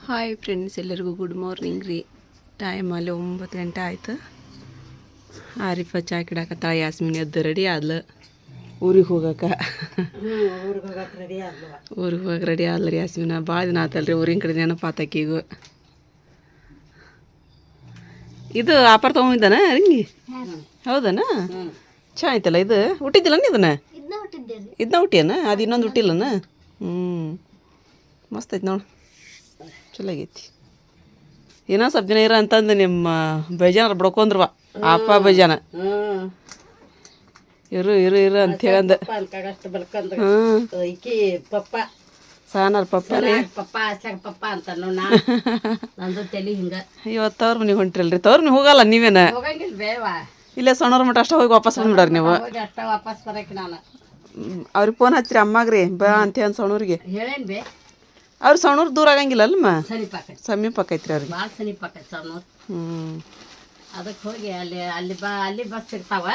Hi friends, ಎಲ್ಲರಿಗೂ good morning ರೀ. Time ಅಲ್ಲಿ 9 ಗಂಟೆ ಆಯ್ತು. ಆರಿಫ ಚಾ ಕಿಡಾಕತ್ತಾಳ. ಯಾಸ್ಮಿನ್ ಎದ್ದು ರೆಡಿ ಆದ್ಲು ಊರಿಗೆ ಹೋಗಕ್ಕೆ. ಊರಿಗೆ ಹೋಗಕ್ಕೆ ರೆಡಿ ಆದ್ಲು ರೀ ಯಾಸ್ಮಿನ. ಭಾಳ ದಿನ ಆತಲ್ರಿ ಊರಿನ ಕಡೆ ನೆನಪಾತಕ್ಕೀಗೂ. ಇದು ಆಪರ್ ತೊಗೊಂಡಿದ್ದಾನ ರಿಂಗಿ? ಹೌದನ? ಚಾ ಆಯ್ತಲ್ಲ ಇದು. ಹುಟ್ಟಿದ್ದಿಲ್ಲ ಇದನ್ನ? ಇದನ್ನ ಹುಟ್ಟಿಯನ? ಅದು ಇನ್ನೊಂದು ಹುಟ್ಟಿಲ್ಲನ? ಮಸ್ತ್ ಐತೆ ನೋಡು, ಚಲೋ ಆಗೈತಿ. ಏನೋ ಸ್ವಲ್ಪ ಜನ ಇರೋ ಅಂತಂದು ನಿಮ್ಮ ಬೇಜಾನ ಬಡ್ಕೊಂಡ್ರವ ಅಪ್ಪ ಬೇಜಾನ. ಇರು ಇರು ಇರು ಅಂತ ಹೇಳಂದ. ಸಾನಾರ್ ಪಪ್ಪ ರೀ. ಇವತ್ತು ತವ್ರ ಮನೆಗೆ ಹೊಂಟ್ರಲ್ರಿ? ತವ್ರ ಮನೆಗೆ ಹೋಗಲ್ಲ ನೀವೇನ? ಇಲ್ಲೇ ಸಣ್ಣವ್ರ ಮಟ್ಟ ಅಷ್ಟ ಹೋಗಿ ವಾಪಸ್ ಬಂದ್ಬಿಡ್ರಿ ನೀವು. ಅವ್ರಿಗೆ ಫೋನ್ ಹಚ್ಚಿರಿ ಅಮ್ಮಾಗ್ರಿ ಬಾ ಅಂತ ಹೇಳಿ ಸಣ್ಣವ್ರಿಗೆ. ಅವ್ರು ಸಣ್ಣವ್ರು ದೂರ ಆಗಂಗಿಲ್ಲ ಅಲ್ಲಮ್ಮ? ಸಮೀಪ ಆಕೈತ್ರಿ ಅವ್ರಿಗೆ. ಅದಕ್ಕೆ ಹೋಗಿ ಅಲ್ಲಿ ಬಸ್ ಇರ್ತಾವ.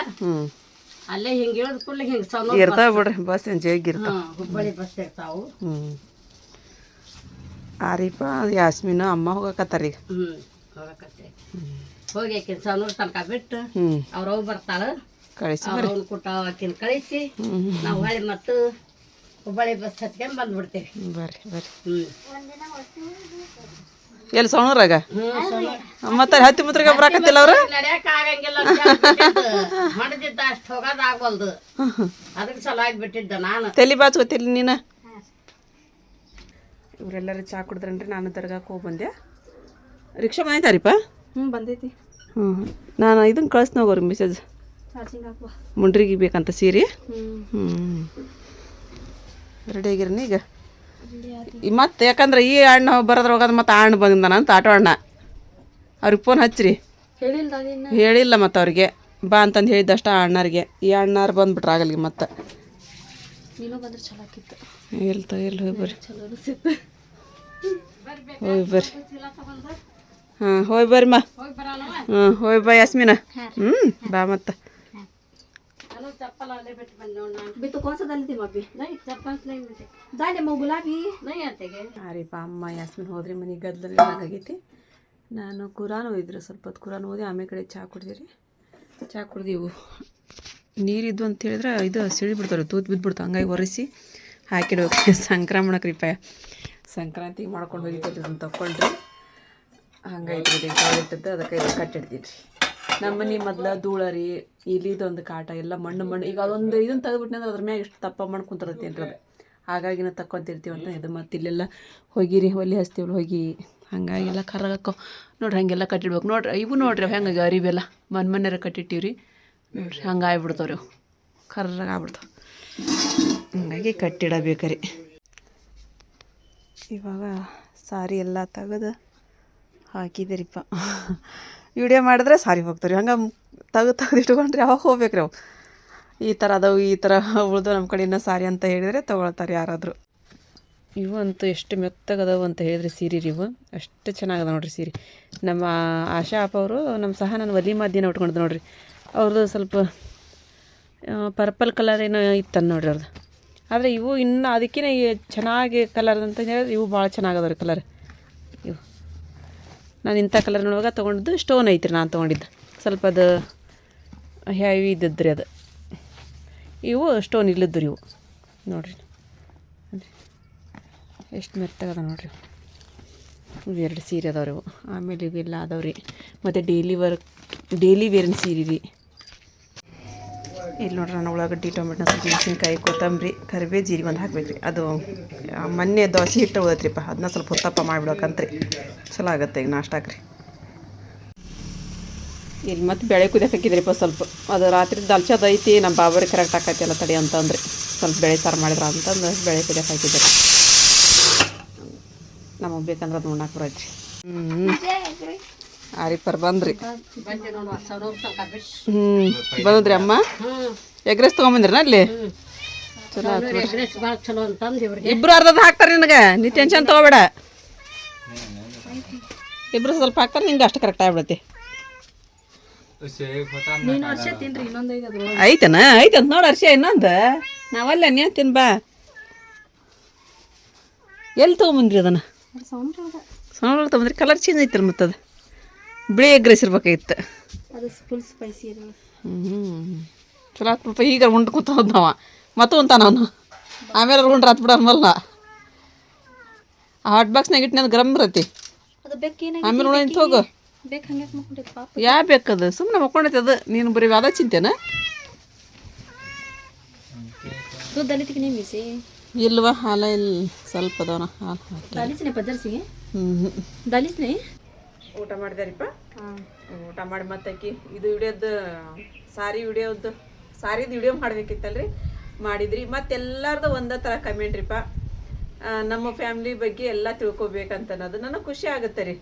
ಅಲ್ಲೇ ಹಿಂಗೆ ಇಳಿದ ಕೂಡಲೇ ಹಿಂಗೆ ಸಣ್ಣ ಇರ್ತಾವ ಬಿಡ್ರಿ ಬಸ್. ಏನು ಜೇಗಿರ್ತಾವ. ಹುಬ್ಬಳ್ಳಿ ಬಸ್ ಇರ್ತಾವು. ಆರಿಫ ಯಾಸ್ಮಿನ ಅಮ್ಮ ಹೋಗಕತ್ತಾರ ಈಗ. ಹೋಗಕತ್ತೆ. ಹೋಗಿ ಆಕಿನ ಸಣ್ಣವ್ರ ತನಕ ಬಿಟ್ಟು ಅವ್ರ ಹೋಗಿ ಬರ್ತಾಳ. ಕಳಿಸಿ ಅವ್ರವ್ನ ಕೂಟ ಆಕಿನ ಕಳಿಸಿ ನಾವು ಹೊಳ್ಳಿ ಮತ್ತು ಹುಬ್ಬಳ್ಳಿ ಬಸ್ ಹತ್ಕೊಂಡ್ ಬಂದ್ಬಿಡ್ತೀವಿ. ಬರ್ರಿ ಬರ್ರಿ. ಎಲ್ಲಿ ಸಣ್ಣೂರಾಗ? ಮತ್ತೆ ಹತ್ತಿ ಮುತ್ರಿಗೆ ಬರಾಕತ್ತಿಲ್ಲ ಅವ್ರು? ನಡ್ಯಾಕ ಆಗಂಗಿಲ್ಲ, ಹೊಡೆದಿದ್ದ ಅಷ್ಟು ಹೋಗೋದು ಆಗವಲ್ದು. ಅದಕ್ಕೆ ಸಲುವಾಗಿ ಬಿಟ್ಟಿದ್ದ ನಾನು. ತಲೆ ಬಾಚ್ಕೋತಿಲ್ಲ ನೀನು? ಇವರೆಲ್ಲರೂ ಚಾ ಕುಡಿದ್ರನ್ರಿ. ನಾನು ದರ್ಗಾಕ್ಕೆ ಹೋಗಿ ಬಂದೆ. ರಿಕ್ಷಾ ಬಂದೈತಾರಿಪ್ಪ? ಬಂದೈತಿ. ನಾನು ಇದನ್ನು ಕಳಿಸ್ನ ಹೋಗೋರಿ ಮೆಸೇಜ್. ಮುಂಡ್ರಿಗೆ ಬೇಕಂತ ಸೀರೆ. ರೆಡಿ ಆಗಿರನಿ ಈಗ. ಮತ್ತೆ ಯಾಕಂದ್ರೆ ಈ ಹಣ್ಣು ಬರೋದ್ರ ಹೋಗೋದು ಮತ್ತೆ ಆ ಹಣ್ಣು ಬಂದಾನ ಅಂತ ಆಟೋ ಅಣ್ಣ ಅವ್ರಿಗೆ ಫೋನ್ ಹಚ್ಚಿರಿ. ಹೇಳಿಲ್ಲ ಮತ್ತು ಅವ್ರಿಗೆ ಬಾ ಅಂತಂದು ಹೇಳಿದ್ದಷ್ಟ ಆ ಅಣ್ಣಾರಿಗೆ. ಈ ಅಣ್ಣಾರು ಬಂದ್ಬಿಟ್ರೆ ಆಗಲ್ಲಿಗೆ ಮತ್ತೆ. ಎಲ್ತ ಎಲ್ಲಿ ಹೋಗಿ ಬರ್ರಿ. ಹೋಗಿ ಬರ್ರಿ. ಹಾಂ ಹೋಗಿ ಬರ್ರಿ ಮಾ. ಹೋಗಿ ಬಾ ಯಾಸ್ಮಿನ. ಬಾ ಮತ್ತೆ. ಆರಿಫ ಅಮ್ಮ ಯಾಸ್ಮಿನ್ ಹೋದ್ರಿ ಮನೆಗೆ. ಗದ್ದಲ ಆಗೈತಿ. ನಾನು ಕುರಾನ್ ಓದಿದ್ರು ಸ್ವಲ್ಪ ಹೊತ್ತು. ಕುರಾನ್ ಓದಿ ಆಮೇಲೆ ಕಡೆ ಚಹಾ ಕುಡ್ದಿರಿ. ಚಹಾ ಕುಡ್ದೀವು. ನೀರಿದ್ದು ಅಂತ ಹೇಳಿದ್ರೆ ಇದು ಸಿಳಿ ಬಿಡ್ತಾರೆ, ತೂತು ಬಿದ್ದುಬಿಡ್ತು. ಹಂಗಾಗಿ ಒರೆಸಿ ಹಾಕಿಡ್ಬೇಕು. ಸಂಕ್ರಮಣಕ್ಕೆ ರೀಪಾಯ ಸಂಕ್ರಾಂತಿಗೆ ಮಾಡ್ಕೊಂಡು ಹೋಗಿದ್ದು ಅದನ್ನು ತಗೊಂಡ್ರಿ. ಹಂಗಾಯ್ತು ರೀ ಕಾಲಿಟ್ಟದ್ದು. ಅದಕ್ಕೆ ಕಟ್ಟಿಡ್ತೀನಿ ರೀ. ನಮ್ಮ ಮನೆ ಮೊದಲು ಧೂಳ ರೀ, ಇಲಿದೊಂದು ಕಾಟ ಎಲ್ಲ ಮಣ್ಣು ಮಣ್ಣು. ಈಗ ಅದೊಂದು ಇದನ್ನು ತೆಗೆದ್ಬಿಟ್ಟಂದ್ರೆ ಅದ್ರ ಮ್ಯಾಗ ಎಷ್ಟು ತಪ್ಪ ಮಾಡಿ ಕುಂತಿರತ್ತೆ ಅದು. ಹಾಗಾಗಿ ನಾವು ತಕ್ಕೊಂತಿರ್ತೀವಿ ಅಂತ ಇದು. ಮತ್ತು ಇಲ್ಲೆಲ್ಲ ಹೋಗಿರಿ ಒಲೆ ಹಚ್ತೀವಲ್ಲ ಹೋಗಿ. ಹಾಗಾಗಿಲ್ಲ ಕರ್ರಗಕ್ಕೋ ನೋಡ್ರಿ. ಹಾಗೆಲ್ಲ ಕಟ್ಟಿಡ್ಬೇಕು ನೋಡ್ರಿ. ಇವು ನೋಡ್ರಿ ಹೆಂಗೆ ಅರಿವೆಲ್ಲ ಮನೆಯರ ಕಟ್ಟಿಟ್ಟಿವ್ರಿ ನೋಡ್ರಿ. ಹಂಗೆ ಆಗ್ಬಿಡ್ತಾವ್ರಿ ಅವು, ಕರ್ರಾಗ ಆಗ್ಬಿಡ್ತಾವೆ. ಹಂಗಾಗಿ ಕಟ್ಟಿಡಬೇಕ್ರಿ. ಇವಾಗ ಸಾರಿ ಎಲ್ಲ ತೆಗೆದು ಹಾಕಿದ್ದೀರಿಪ್ಪ. ವಿಡಿಯೋ ಮಾಡಿದ್ರೆ ಸಾರಿ ಹೋಗ್ತಾರೆ. ಹಂಗೆ ತೆಗೆದು ಇಟ್ಕೊಂಡ್ರೆ ಯಾವಾಗ ಹೋಗ್ಬೇಕ್ರಿ ಅವು. ಈ ಥರ ಅದಾವು, ಈ ಥರ ಉಳ್ದು ನಮ್ಮ ಕಡೆ ಇನ್ನೂ ಸಾರಿ ಅಂತ ಹೇಳಿದರೆ ತೊಗೊಳ್ತಾರೆ ಯಾರಾದರೂ. ಇವು ಅಂತೂ ಎಷ್ಟು ಮೆತ್ತಗದವು ಅಂತ ಹೇಳಿದ್ರೆ ಸೀರೆ ರೀ. ಇವು ಅಷ್ಟು ಚೆನ್ನಾಗದ ನೋಡ್ರಿ ಸೀರೆ. ನಮ್ಮ ಆಶಾ ಅಪ್ಪ ಅವರು ನಮ್ಮ ಸಹ ನಾನು ವಲೀಮಾ ದಿನ ಉಟ್ಕೊಂಡಿದ್ದೆ ನೋಡ್ರಿ. ಅವ್ರದ್ದು ಸ್ವಲ್ಪ ಪರ್ಪಲ್ ಕಲರ್ ಏನೋ ಇತ್ತನ್ನು ನೋಡ್ರಿ ಅವ್ರದ್ದು. ಆದರೆ ಇವು ಇನ್ನೂ ಅದಕ್ಕಿಂತ ಚೆನ್ನಾಗಿ ಕಲರ್ ಅಂತ ಹೇಳಿದ್ರೆ ಇವು ಭಾಳ ಚೆನ್ನಾಗದವ್ರಿ ಕಲರ್. ಇವು ನಾನು ಇಂಥ ಕಲರ್ ನೋಡುವಾಗ ತೊಗೊಂಡಿದ್ದು. ಸ್ಟೋನ್ ಐತ್ರಿ ನಾನು ತೊಗೊಂಡಿದ್ದು. ಸ್ವಲ್ಪ ಅದು ಹೆವಿ ಇದ್ದದ್ದು ರೀ ಅದು. ಇವು ಸ್ಟೋನ್ ಇಲ್ಲದ್ದು ರೀ ಇವು ನೋಡಿರಿ. ಎಷ್ಟು ಮೆತ್ತಗದ ನೋಡಿರಿ. ಇವು 2 ಸೀರೆ ಅದಾವ್ರಿ ಇವು. ಆಮೇಲೆ ಇವೆಲ್ಲ ಅದಾವ್ರಿ. ಮತ್ತು ಡೈಲಿ ವೇರಿನ ಸೀರೆ ರೀ. ಇಲ್ಲಿ ನೋಡ್ರಿ ನಾನು ಉಳ್ಳಾಗಡ್ಡಿ, ಟೊಮೆಟೊ, ಸ್ವಲ್ಪ ಮೆಣಸಿನ್ಕಾಯಿ, ಕೊತ್ತಂಬರಿ, ಕರಿಬೇವು, ಜೀರಿಗೆ ಒಂದು ಹಾಕ್ಬೇಕು ರೀ. ಅದು ಮೊನ್ನೆ ದೋಸೆ ಹಿಟ್ಟು ಹೋದತ್ರಿಪ್ಪ, ಅದನ್ನ ಸ್ವಲ್ಪ ಹೊತ್ತಪ್ಪ ಮಾಡಿಬಿಡೋಕಂತ್ರಿ. ಚಲೋ ಆಗುತ್ತೆ ಈಗ ನಾಷ್ಟಾಕ್ರಿ. ಇಲ್ಲಿ ಮತ್ತು ಬೇಳೆ ಕುದಿಯಕ್ಕೆ ಹಾಕಿದ್ರಿಪ್ಪ ಸ್ವಲ್ಪ. ಅದು ರಾತ್ರಿ ದಾಲ್ಚಾದ ಐತಿ. ನಮ್ಮ ಬಾಬರಿಗೆ ಕರೆಕ್ಟ್ ಆಕೈತಿ ಎಲ್ಲ ತಡಿ ಅಂತಂದ್ರೆ ಸ್ವಲ್ಪ ಬೇಳೆ ಸಾರು ಮಾಡಿದ್ರ ಅಂತಂದು ಬೇಳೆ ಕುದಿಯಕ್ಕೆ ಹಾಕಿದ್ರಿ. ನಮಗೆ ಬೇಕಂದ್ರೆ ಅದು ಉಣ್ಣಾಕ ಬರೈತ್ರಿ. ಆರಿಫರ್ ಬಂದ್ರಿ. ಬಂದ್ರಿ ಅಮ್ಮ. ಎಗ್ರೆಸ್ ತೊಗೊಂಬಂದ್ರಿ ಅಲ್ಲಿ. ಚಲೋ ಆಯ್ತು. ಇಬ್ರು ಅರ್ಧದ ಹಾಕ್ತಾರೆ ನಿನಗೆ, ನೀ ಟೆನ್ಷನ್ ತೊಗೋಬೇಡ. ಇಬ್ರು ಸ್ವಲ್ಪ ಹಾಕ್ತಾರೆ, ನಿಂಗೆ ಅಷ್ಟು ಕರೆಕ್ಟ್ ಆಗ್ಬಿಡತ್ತೆ. ಐತನ ಐತಂತ ನೋಡಿ ಅರ್ಷ ಇನ್ನೊಂದು. ನಾವಲ್ಲ ನೀನು ತಿನ್ ಬಾ. ಎಲ್ಲಿ ತೊಗೊಂಬಂದ್ರಿ ಅದನ್ನು? ಸಣ್ಣ ತೊಗೊಂಡ್ರಿ ಕಲರ್ ಚೇಂಜ್ ಐತಲ್ಲ ಮತ್ತು ಅದು ಬಿಳಿ ಎಗ್ ರೈಸ್ ಇರ್ಬೇಕಾಗಿತ್ತು. ಅದು ಫುಲ್ ಸ್ಪೈಸಿ ಇದೆ. ಚಲೋ ಆತ್ಪ. ಈಗ ಉಂಡು ಕೂತ ಹೋದ್ ನಾವ ಮತ್ತು ಉಂತಾನ ಅವನು. ಆಮೇಲೆ ಅವ್ರು ಉಂಡ್ರೆ ಹತ್ಬಿಡ ಅನ್ಬಲ್ಲ. ಆ ಹಾಟ್ ಬಾಕ್ಸ್ನಾಗ ಇಟ್ಟು ಗರಂ ಬರತಿ. ಅದು ಬೇಕು ಆಮೇಲೆ ಉಣ ನಿಂತು ಹೋಗು. ಬೇಕು ಹಂಗೆ ಮಾಡ್ಕೊಂಡಿದ್ದು ಪಾಪ. ಯಾ ಬೇಕದು ಸುಮ್ಮನೆ ಮಕ್ಕೊಂಡೈತೆ ಅದು. ನೀನು ಬರೀ ಅದ ಚಿಂತೇನ दूध डाली थी कि नहीं मिसे? ಇಲ್ವಾ ಹಾಲ ಇಲ್ಲಿ ಸ್ವಲ್ಪ ಅದಾವನ ಹಾಲು ಹಾಕಿ डाली थी पदर सी ಹ್ಞೂ डाली नहीं? ಊಟ ಮಾಡಿದಾರಿಪ್ಪ. हाँ ಊಟ ಮಾಡಿ ಮತ್ತಾಕಿ ಇದು ವಿಡಿಯೋದ್ದು ಸಾರಿದು ವಿಡಿಯೋ ಮಾಡ್ಬೇಕಿತ್ತಲ್ರಿ, ಮಾಡಿದ್ರಿ. ಮತ್ತೆಲ್ಲಾರ್ದು ಒಂದೇ ಥರ ಕಮೆಂಟ್ ರೀಪ್ಪ. ನಮ್ಮ ಫ್ಯಾಮ್ಲಿ ಬಗ್ಗೆ ಎಲ್ಲ ತಿಳ್ಕೊಬೇಕಂತ ಅನ್ನೋದು ನನಗೆ ಖುಷಿ ಆಗುತ್ತೆ ರೀ.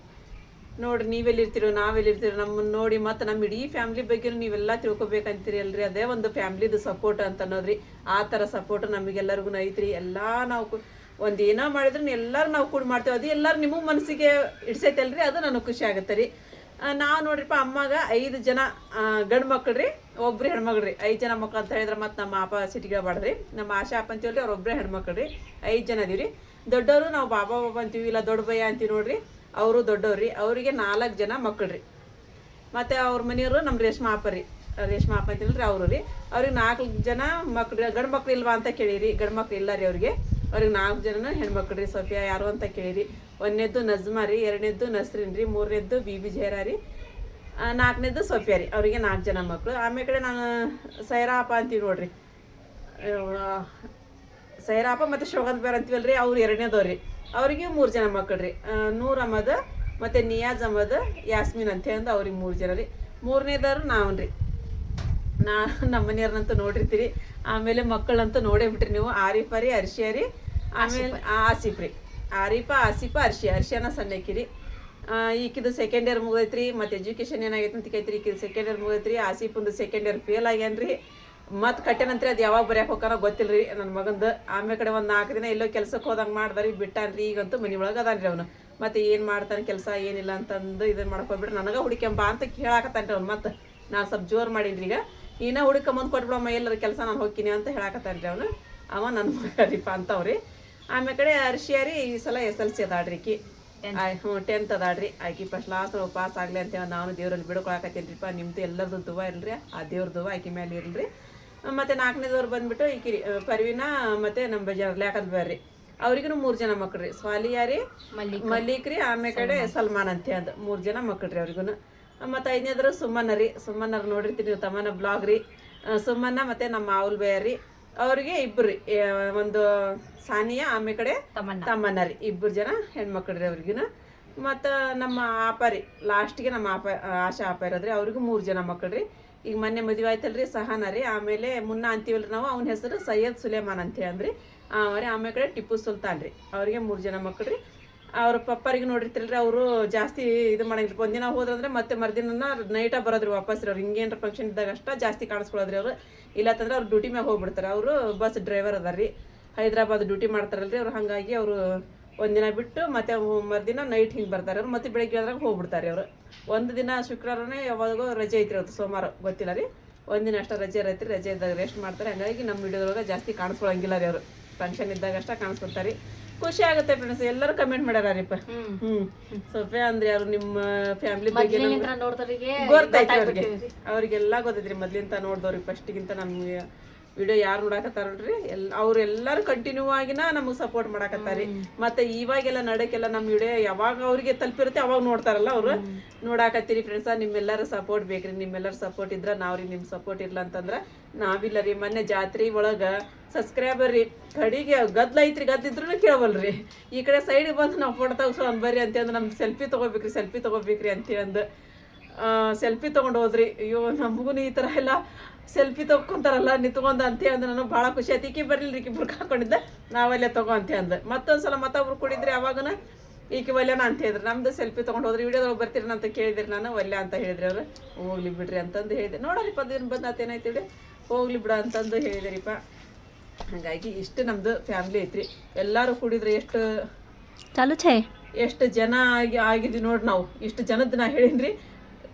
ನೋಡ್ರಿ ನೀವೆಲ್ಲಿರ್ತೀರೋ ನಾವೆಲ್ಲಿರ್ತೀರೋ ನಮ್ಮನ್ನು ನೋಡಿ ಮತ್ತು ನಮ್ಮ ಇಡೀ ಫ್ಯಾಮ್ಲಿ ಬಗ್ಗೆ ನೀವೆಲ್ಲ ತಿಳ್ಕೊಬೇಕಂತೀರಿ ಅಲ್ರಿ. ಅದೇ ಒಂದು ಫ್ಯಾಮ್ಲಿದು ಸಪೋರ್ಟ್ ಅಂತ ಅನ್ನೋದ್ರಿ. ಆ ಥರ ಸಪೋರ್ಟ್ ನಮಗೆಲ್ಲರಿಗೂ ಐತ್ರಿ. ಎಲ್ಲ ನಾವು ಒಂದು ಏನೋ ಮಾಡಿದ್ರು ಎಲ್ಲರೂ ನಾವು ಕೂಡ ಮಾಡ್ತೇವೆ. ಅದು ಎಲ್ಲರೂ ನಿಮ್ಮ ಮನಸ್ಸಿಗೆ ಇಡ್ಸೈತಲ್ರಿ, ಅದು ನನಗೆ ಖುಷಿ ಆಗುತ್ತೆ ರೀ. ನಾವು ನೋಡ್ರಿಪ್ಪ ಅಮ್ಮಾಗ 5 ಜನ ಗಂಡು ಮಕ್ಳು ರೀ, ಒಬ್ರು ಹೆಣ್ಮಕ್ಳು ರೀ. 5 ಜನ ಮಕ್ಳು ಅಂತ ಹೇಳಿದ್ರೆ ಮತ್ತು ನಮ್ಮ ಅಪ್ಪ ಸಿಟಿಗೆ ಬಾಡ್ರಿ. ನಮ್ಮ ಆಶಾ ಅಪ್ಪ ಅಂತೀವಲ್ರಿ, ಅವ್ರೊಬ್ಬರೇ ಹೆಣ್ಮಕ್ಳು ರೀ. 5 ಜನ ಅದೀವಿ ರೀ. ದೊಡ್ಡವರು ನಾವು ಬಾಬಾ ಅಂತೀವಿ, ಇಲ್ಲ ದೊಡ್ಡ ಭಯ್ಯ ಅಂತೀವಿ ನೋಡ್ರಿ, ಅವರು ದೊಡ್ಡವ್ರಿ. ಅವರಿಗೆ 4 ಜನ ಮಕ್ಕಳು ರೀ. ಮತ್ತು ಅವ್ರ ಮನೆಯವರು ನಮ್ಮ ರೇಷ್ಮಾ ಅಪ್ಪ ಅಂತೀವಲ್ರಿ, ಅವರು ರೀ. ಅವ್ರಿಗೆ 4 ಜನ ಮಕ್ಳು ರೀ. ಗಂಡು ಮಕ್ಳು ಇಲ್ವಾ ಅಂತ ಕೇಳಿರಿ. ಗಂಡು ಮಕ್ಳು ಇಲ್ಲ ರೀ ಅವ್ರಿಗೆ. 4 ಜನ ಹೆಣ್ಮಕ್ಳು ರೀ. ಸೋಫಿಯಾ ಯಾರು ಅಂತ ಕೇಳಿರಿ. 1ನೇದ್ದು ನಜ್ಮಾ ರೀ, 2ನೇದ್ದು ನಸ್ರಿನ್ ರೀ, 3ನೇದ್ದು ಬಿಬಿ ಜಹರಾ ರೀ, 4ನೇದ್ದು ಸೋಫಿಯಾ ರೀ. ಅವರಿಗೆ 4 ಜನ ಮಕ್ಕಳು. ಆಮೇಲೆ ಕಡೆ ನಾನು ಸೈರಾಪ ಅಂತೀವಿ ನೋಡ್ರಿ, ಸೈರಾಪ ಮತ್ತು ಶೋಗದ್ ಬೇರ್ ಅಂತೀವಲ್ರಿ, ಅವ್ರು 2ನೇದವ್ರಿ. ಅವ್ರಿಗೆ 3 ಜನ ಮಕ್ಕಳು ರೀ. ನೂರ್ ಅಹಮದ್ ಮತ್ತು ನಿಯಾಜ್ ಅಹಮದ್, ಯಾಸ್ಮಿನ್ ಅಂತ ಅಂದು ಅವ್ರಿಗೆ 3 ಜನ ರೀ. 3ನೇದವ್ರು ನಾವನ್ ರೀ. ನಮ್ಮ ಮನೆಯವ್ರನ್ನಂತೂ ನೋಡಿರ್ತೀರಿ. ಆಮೇಲೆ ಮಕ್ಕಳಂತೂ ನೋಡೇ ಬಿಟ್ರಿ ನೀವು. ಆರಿಫ ರೀ, ಅರ್ಷಿಯಾ ರೀ, ಆಮೇಲೆ ಆಸಿಫ್ ರೀ. ಆಸಿಫ ಅರ್ಷಿಯಾನ ಸಣ್ಣಕ್ಕಿರಿ. ಈಕಿದು 2nd ಇಯರ್ ಮುಗೈತ್ರಿ. ಮತ್ತು ಎಜುಕೇಷನ್ ಏನಾಗೈತೆ ಅಂತ ಕೇಳ್ತೀರಿ. ಈಕಿದು 2nd ಇಯರ್ ಮುಗೈತ್ರಿ. ಆಸಿಫ್ 2nd ಇಯರ್ ಫೇಲ್ ಆಗ್ಯಾನ್ರಿ. ಮತ್ತು ಕಟ್ಟೆನಂತ್ರಿ ಅದು ಯಾವಾಗ ಬರೆಯಕ್ಕೆ ಹೋಗಾನೋ ಗೊತ್ತಿಲ್ಲ ರೀ ನನ್ನ ಮಗಂದು. ಆಮೇಲೆ ಕಡೆ ಒಂದು 4 ದಿನ ಎಲ್ಲೋ ಕೆಲ್ಸಕ್ಕೆ ಹೋದಂಗೆ ಮಾಡ್ದಾರಿ, ಬಿಟ್ಟಾನ್ರಿ. ಈಗಂತೂ ಮನೆ ಒಳಗೆ ಅದಾನ್ರಿ ಅವನು. ಮತ್ತು ಏನು ಮಾಡ್ತಾನೆ ಕೆಲಸ ಏನಿಲ್ಲ ಅಂತಂದು ಇದನ್ನು ಮಾಡ್ಕೊಬಿಟ್ರೆ ನನಗೆ ಹುಡುಕ್ಯಂಬ ಅಂತ ಕೇಳಾಕತ್ತಾನ್ರಿ ಅವ್ನು. ಮತ್ತು ನಾನು ಸ್ವಲ್ಪ ಜೋರು ಮಾಡೀನಿ ಈಗ. ಇನ್ನೂ ಹುಡುಕಂಬಂದು ಕೊಟ್ಬಿಡಮ್ಮ ಎಲ್ಲರ ಕೆಲಸ ನಾನು ಹೋಗ್ತೀನಿ ಅಂತ ಹೇಳಾಕತ್ತಾನ್ರಿ ಅವನು. ಅವ ನನ್ನ ಮಗ ರೀಪ ಅಂತವ್ರಿ. ಆಮೇಲೆ ಕಡೆ ಅರ್ಷಿಯಾ ರೀ ಈ ಸಲ SLC ಅದಾಡ್ರಿ. ಆಕಿ 10th ಅದಾಡ್ರಿ. ಆಕಿ ಫಸ್ಟ್ ಲಾಸ್ಟ್ ಪಾಸ್ ಆಗಲಿ ಅಂತೇಳಿ ನಾನು ದೇವ್ರಲ್ಲಿ ಬಿಡ್ಕೊಳಕತ್ತೀನಿ ರೀಪ. ನಿಮ್ಮದು ಎಲ್ಲರದ್ದು ದುವಾ ಇರಲ್ರಿ, ಆ ದೇವ್ರ ದುವಾ ಆಕಿ ಮೇಲೆ ಇರಲ್ರಿ. ಮತ್ತು 4ನೇದವ್ರು ಬಂದುಬಿಟ್ಟು ಈಕಿ ಪರ್ವಿನಾ ಮತ್ತು ನಮ್ಮ ಬಜಾರ್ ಲ್ಯಾಕಲ್ ಬೇರ್ರಿ. ಅವ್ರಿಗೂ 3 ಜನ ಮಕ್ಕಳು ರೀ. ಸ್ವಾಲಿಯಾ ರೀ, ಮಲ್ಲಿಕ್ ರೀ, ಆಮೇಲೆ ಕಡೆ ಸಲ್ಮಾನ್ ಅಂತ ಅಂದು 3 ಜನ ಮಕ್ಕಳು ರೀ ಅವ್ರಿಗೂ. ಮತ್ತು 5ನೇದ್ರು ಸುಮ್ಮನ್ನ ರೀ. ಸುಮ್ಮನ್ನರು ನೋಡಿರ್ತೀರಿ ನೀವು, ತಮ್ಮನ ಬ್ಲಾಗ್ ರೀ. ಸುಮ್ಮನ್ನ ಮತ್ತು ನಮ್ಮ ಮಾವುಲ್ ಬೇರ್ ರೀ. ಅವ್ರಿಗೆ 2 ರೀ. ಒಂದು ಸಾನಿಯಾ, ಆಮೇಲೆ ಕಡೆ ತಮ್ಮನ್ನ ರೀ. 2 ಜನ ಹೆಣ್ಮಕ್ಳು ರೀ ಅವ್ರಿಗೂ. ಮತ್ತು ನಮ್ಮ ಆಪ ರೀ, ಲಾಸ್ಟಿಗೆ ನಮ್ಮ ಆಶಾ ಆಪ ಇರೋದ್ರಿ. ಅವ್ರಿಗೂ 3 ಜನ ಮಕ್ಕಳು ರೀ. ಈಗ ಮೊನ್ನೆ ಮದುವೆ ಆಯ್ತಲ್ರಿ ಸಹನಾ ರೀ. ಆಮೇಲೆ ಮುನ್ನ ಅಂತೀವಲ್ರಿ ನಾವು, ಅವನ ಹೆಸರು ಸೈಯದ್ ಸುಲೇಮಾನ್ ಅಂತ ಅಂದ್ರಿ. ಆಮೇಲೆ ಕಡೆ ಟಿಪ್ಪು ಸುಲ್ತಾನ್ ರೀ. ಅವ್ರಿಗೆ 3 ಜನ ಮಕ್ಕಳು ರೀ. ಅವ್ರ ಪಪ್ಪರಿಗೆ ನೋಡಿರ್ತಿಲ್ರಿ, ಅವರು ಜಾಸ್ತಿ ಇದು ಮಾಡಂಗಿಲ್ಲ. ಒಂದಿನ ಹೋದ್ರಂದ್ರೆ ಮತ್ತೆ ಮರುದಿನ ನೈಟಾಗಿ ಬರೋದ್ರಿ ವಾಪಸ್ ರೀ. ಅವ್ರು ಹಿಂಗೇನ್ರ ಫಂಕ್ಷನ್ ಇದ್ದಾಗ ಅಷ್ಟ ಜಾಸ್ತಿ ಕಾಣಿಸ್ಕೊಳ್ಳೋದ್ರಿ ಅವರು. ಇಲ್ಲತ್ತಂದ್ರೆ ಅವ್ರು ಡ್ಯೂಟಿ ಮ್ಯಾಗ ಹೋಗ್ಬಿಡ್ತಾರೆ. ಅವರು ಬಸ್ ಡ್ರೈವರ್ ಅದಾರ ರೀ, ಹೈದ್ರಾಬಾದ್ ಡ್ಯೂಟಿ ಮಾಡ್ತಾರಲ್ರಿ ಅವ್ರು. ಹಾಗಾಗಿ ಅವರು ಒಂದಿನ ಬಿಟ್ಟು ಮತ್ತೆ ಮರುದಿನ ನೈಟ್ ಹಿಂಗೆ ಬರ್ತಾರೆ ಅವ್ರು. ಮತ್ತೆ ಬೆಳಗ್ಗೆ ಆದ್ರಾಗ ಹೋಗ್ಬಿಡ್ತಾರೆ ಅವರು. ಒಂದು ದಿನ ಶುಕ್ರವಾರನೇ ಯಾವಾಗೋ ರಜೆ ಐತ್ರಿ, ಅವತ್ತು ಸೋಮವಾರ ಗೊತ್ತಿಲ್ಲ ರೀ. ಒಂದಿನ ಅಷ್ಟ ರಜೆ ಇರೈತ್ರಿ. ರಜೆ ಇದ್ದಾಗ ರೆಸ್ಟ್ ಮಾಡ್ತಾರೆ. ಹಾಗಾಗಿ ನಮ್ಮ ವಿಡಿಯೋದೊಳಗೆ ಜಾಸ್ತಿ ಕಾಣಿಸ್ಕೊಳಂಗಿಲ್ಲ ರೀ. ಅವರು ಫಂಕ್ಷನ್ ಇದ್ದಾಗ ಅಷ್ಟ ಕಾಣಿಸ್ಕೊತಾರೆ. ಖುಷಿ ಆಗುತ್ತೆ ಫ್ರೆಂಡ್ಸ್. ಎಲ್ಲರೂ ಕಮೆಂಟ್ ಮಾಡ್ಯಾರಿಪ್ಪ. ಸೋಫಿಯಾ ಅಂದ್ರೆ ಯಾರು, ನಿಮ್ಮ ಫ್ಯಾಮಿಲಿ ಬಗ್ಗೆ ಗೊತ್ತೈತಿ ಅವ್ರಿಗೆ. ಅವ್ರಿಗೆಲ್ಲ ಗೊತ್ತೈತ್ರಿ ಮೊದ್ಲಿಂತ ನೋಡ್ದವ್ರಿಗೆ. ಫಸ್ಟಿಗಿಂತ ನಮ್ಗೆ ವಿಡಿಯೋ ಯಾರು ನೋಡಾಕತ್ತಾರಲ್ರಿ, ಅವ್ರೆಲ್ಲರೂ ಕಂಟಿನ್ಯೂ ಆಗಿನ ನಮಗೆ ಸಪೋರ್ಟ್ ಮಾಡಾಕತ್ತಾರಿ. ಮತ್ತು ಇವಾಗೆಲ್ಲ ನಡಕ್ಕೆಲ್ಲ ನಮ್ಮ ವಿಡಿಯೋ ಯಾವಾಗ ಅವ್ರಿಗೆ ತಲುಪಿರುತ್ತೆ ಅವಾಗ ನೋಡ್ತಾರಲ್ಲ ಅವರು. ನೋಡಾಕತ್ತೀರಿ ಫ್ರೆಂಡ್ಸ. ನಿಮ್ಮೆಲ್ಲರ ಸಪೋರ್ಟ್ ಬೇಕ್ರಿ. ನಿಮ್ಮೆಲ್ಲರ ಸಪೋರ್ಟ್ ಇದ್ರೆ ನಾವ್ರಿ. ನಿಮ್ಮ ಸಪೋರ್ಟ್ ಇಲ್ಲ ಅಂತಂದ್ರೆ ನಾವಿಲ್ಲ ರೀ. ಮೊನ್ನೆ ಜಾತ್ರೆ ಒಳಗೆ ಸಬ್ಸ್ಕ್ರೈಬರ್ ರೀ ಕಡೆಗೆ ಗದ್ಲ ಐತ್ರಿ. ಗದ್ದಿದ್ರು ಕೇಳವಲ್ರಿ. ಈ ಕಡೆ ಸೈಡಿಗೆ ಬಂದು ನಾವು ಫೋಟೋ ತೆಗ್ಸೋ ಬರ್ರಿ ಅಂತಂದು ನಮ್ಗೆ ಸೆಲ್ಫಿ ತೊಗೋಬೇಕ್ರಿ ಅಂತಂದು ಸೆಲ್ಫಿ ತೊಗೊಂಡು ಹೋದ್ರಿ. ಅಯ್ಯೋ ನಮಗೂ ಈ ಥರ ಎಲ್ಲ ಸೆಲ್ಫಿ ತೊಗೊಂತಾರಲ್ಲ ನಿಂತ್ಕೊಂಡು ಅಂತೆ ಅಂದ್ರೆ ನನಗೆ ಭಾಳ ಖುಷಿ ಆಯ್ತು. ಈಕಿ ಬರಲಿಲ್ಲ, ಈಕಿ ಬುರ್ಕ ಹಾಕೊಂಡಿದ್ದೆ, ನಾವಲ್ಲೇ ತಗೋ ಅಂತೆ ಅಂದು. ಮತ್ತೊಂದ್ಸಲ ಮತ್ತೊಬ್ರು ಕುಡಿದ್ರಿ, ಅವಾಗನ ಈಕಿ ಒಲ್ಲೆನ ಅಂತ ಹೇಳಿದ್ರು. ನಮ್ದು ಸೆಲ್ಫಿ ತೊಗೊಂಡು ಹೋದ್ರಿ. ವಿಡಿಯೋದಾಗ ಬರ್ತೀರಿ ಅಂತ ಕೇಳಿದ್ರಿ. ನಾನು ಒಲ್ಲೆ ಅಂತ ಹೇಳಿದ್ರಿ ಅವರು. ಹೋಗ್ಲಿ ಬಿಡ್ರಿ ಅಂತಂದು ಹೇಳಿದೆ. ನೋಡೋರಿ ಪದಿನ ಬಂದಾತೇನಾಯ್ತು ಹೇಳಿ, ಹೋಗ್ಲಿ ಬಿಡ ಅಂತಂದು ಹೇಳಿದ್ರಿಪ್ಪ. ಹಾಗಾಗಿ ಇಷ್ಟು ನಮ್ಮದು ಫ್ಯಾಮ್ಲಿ ಐತ್ರಿ. ಎಲ್ಲರೂ ಕುಡಿದ್ರೆ ಎಷ್ಟು ಜನ ಆಗಿದ್ವಿ ನೋಡಿ. ನಾವು ಇಷ್ಟು ಜನದ ನಾ ಹೇಳಿನ್ರಿ,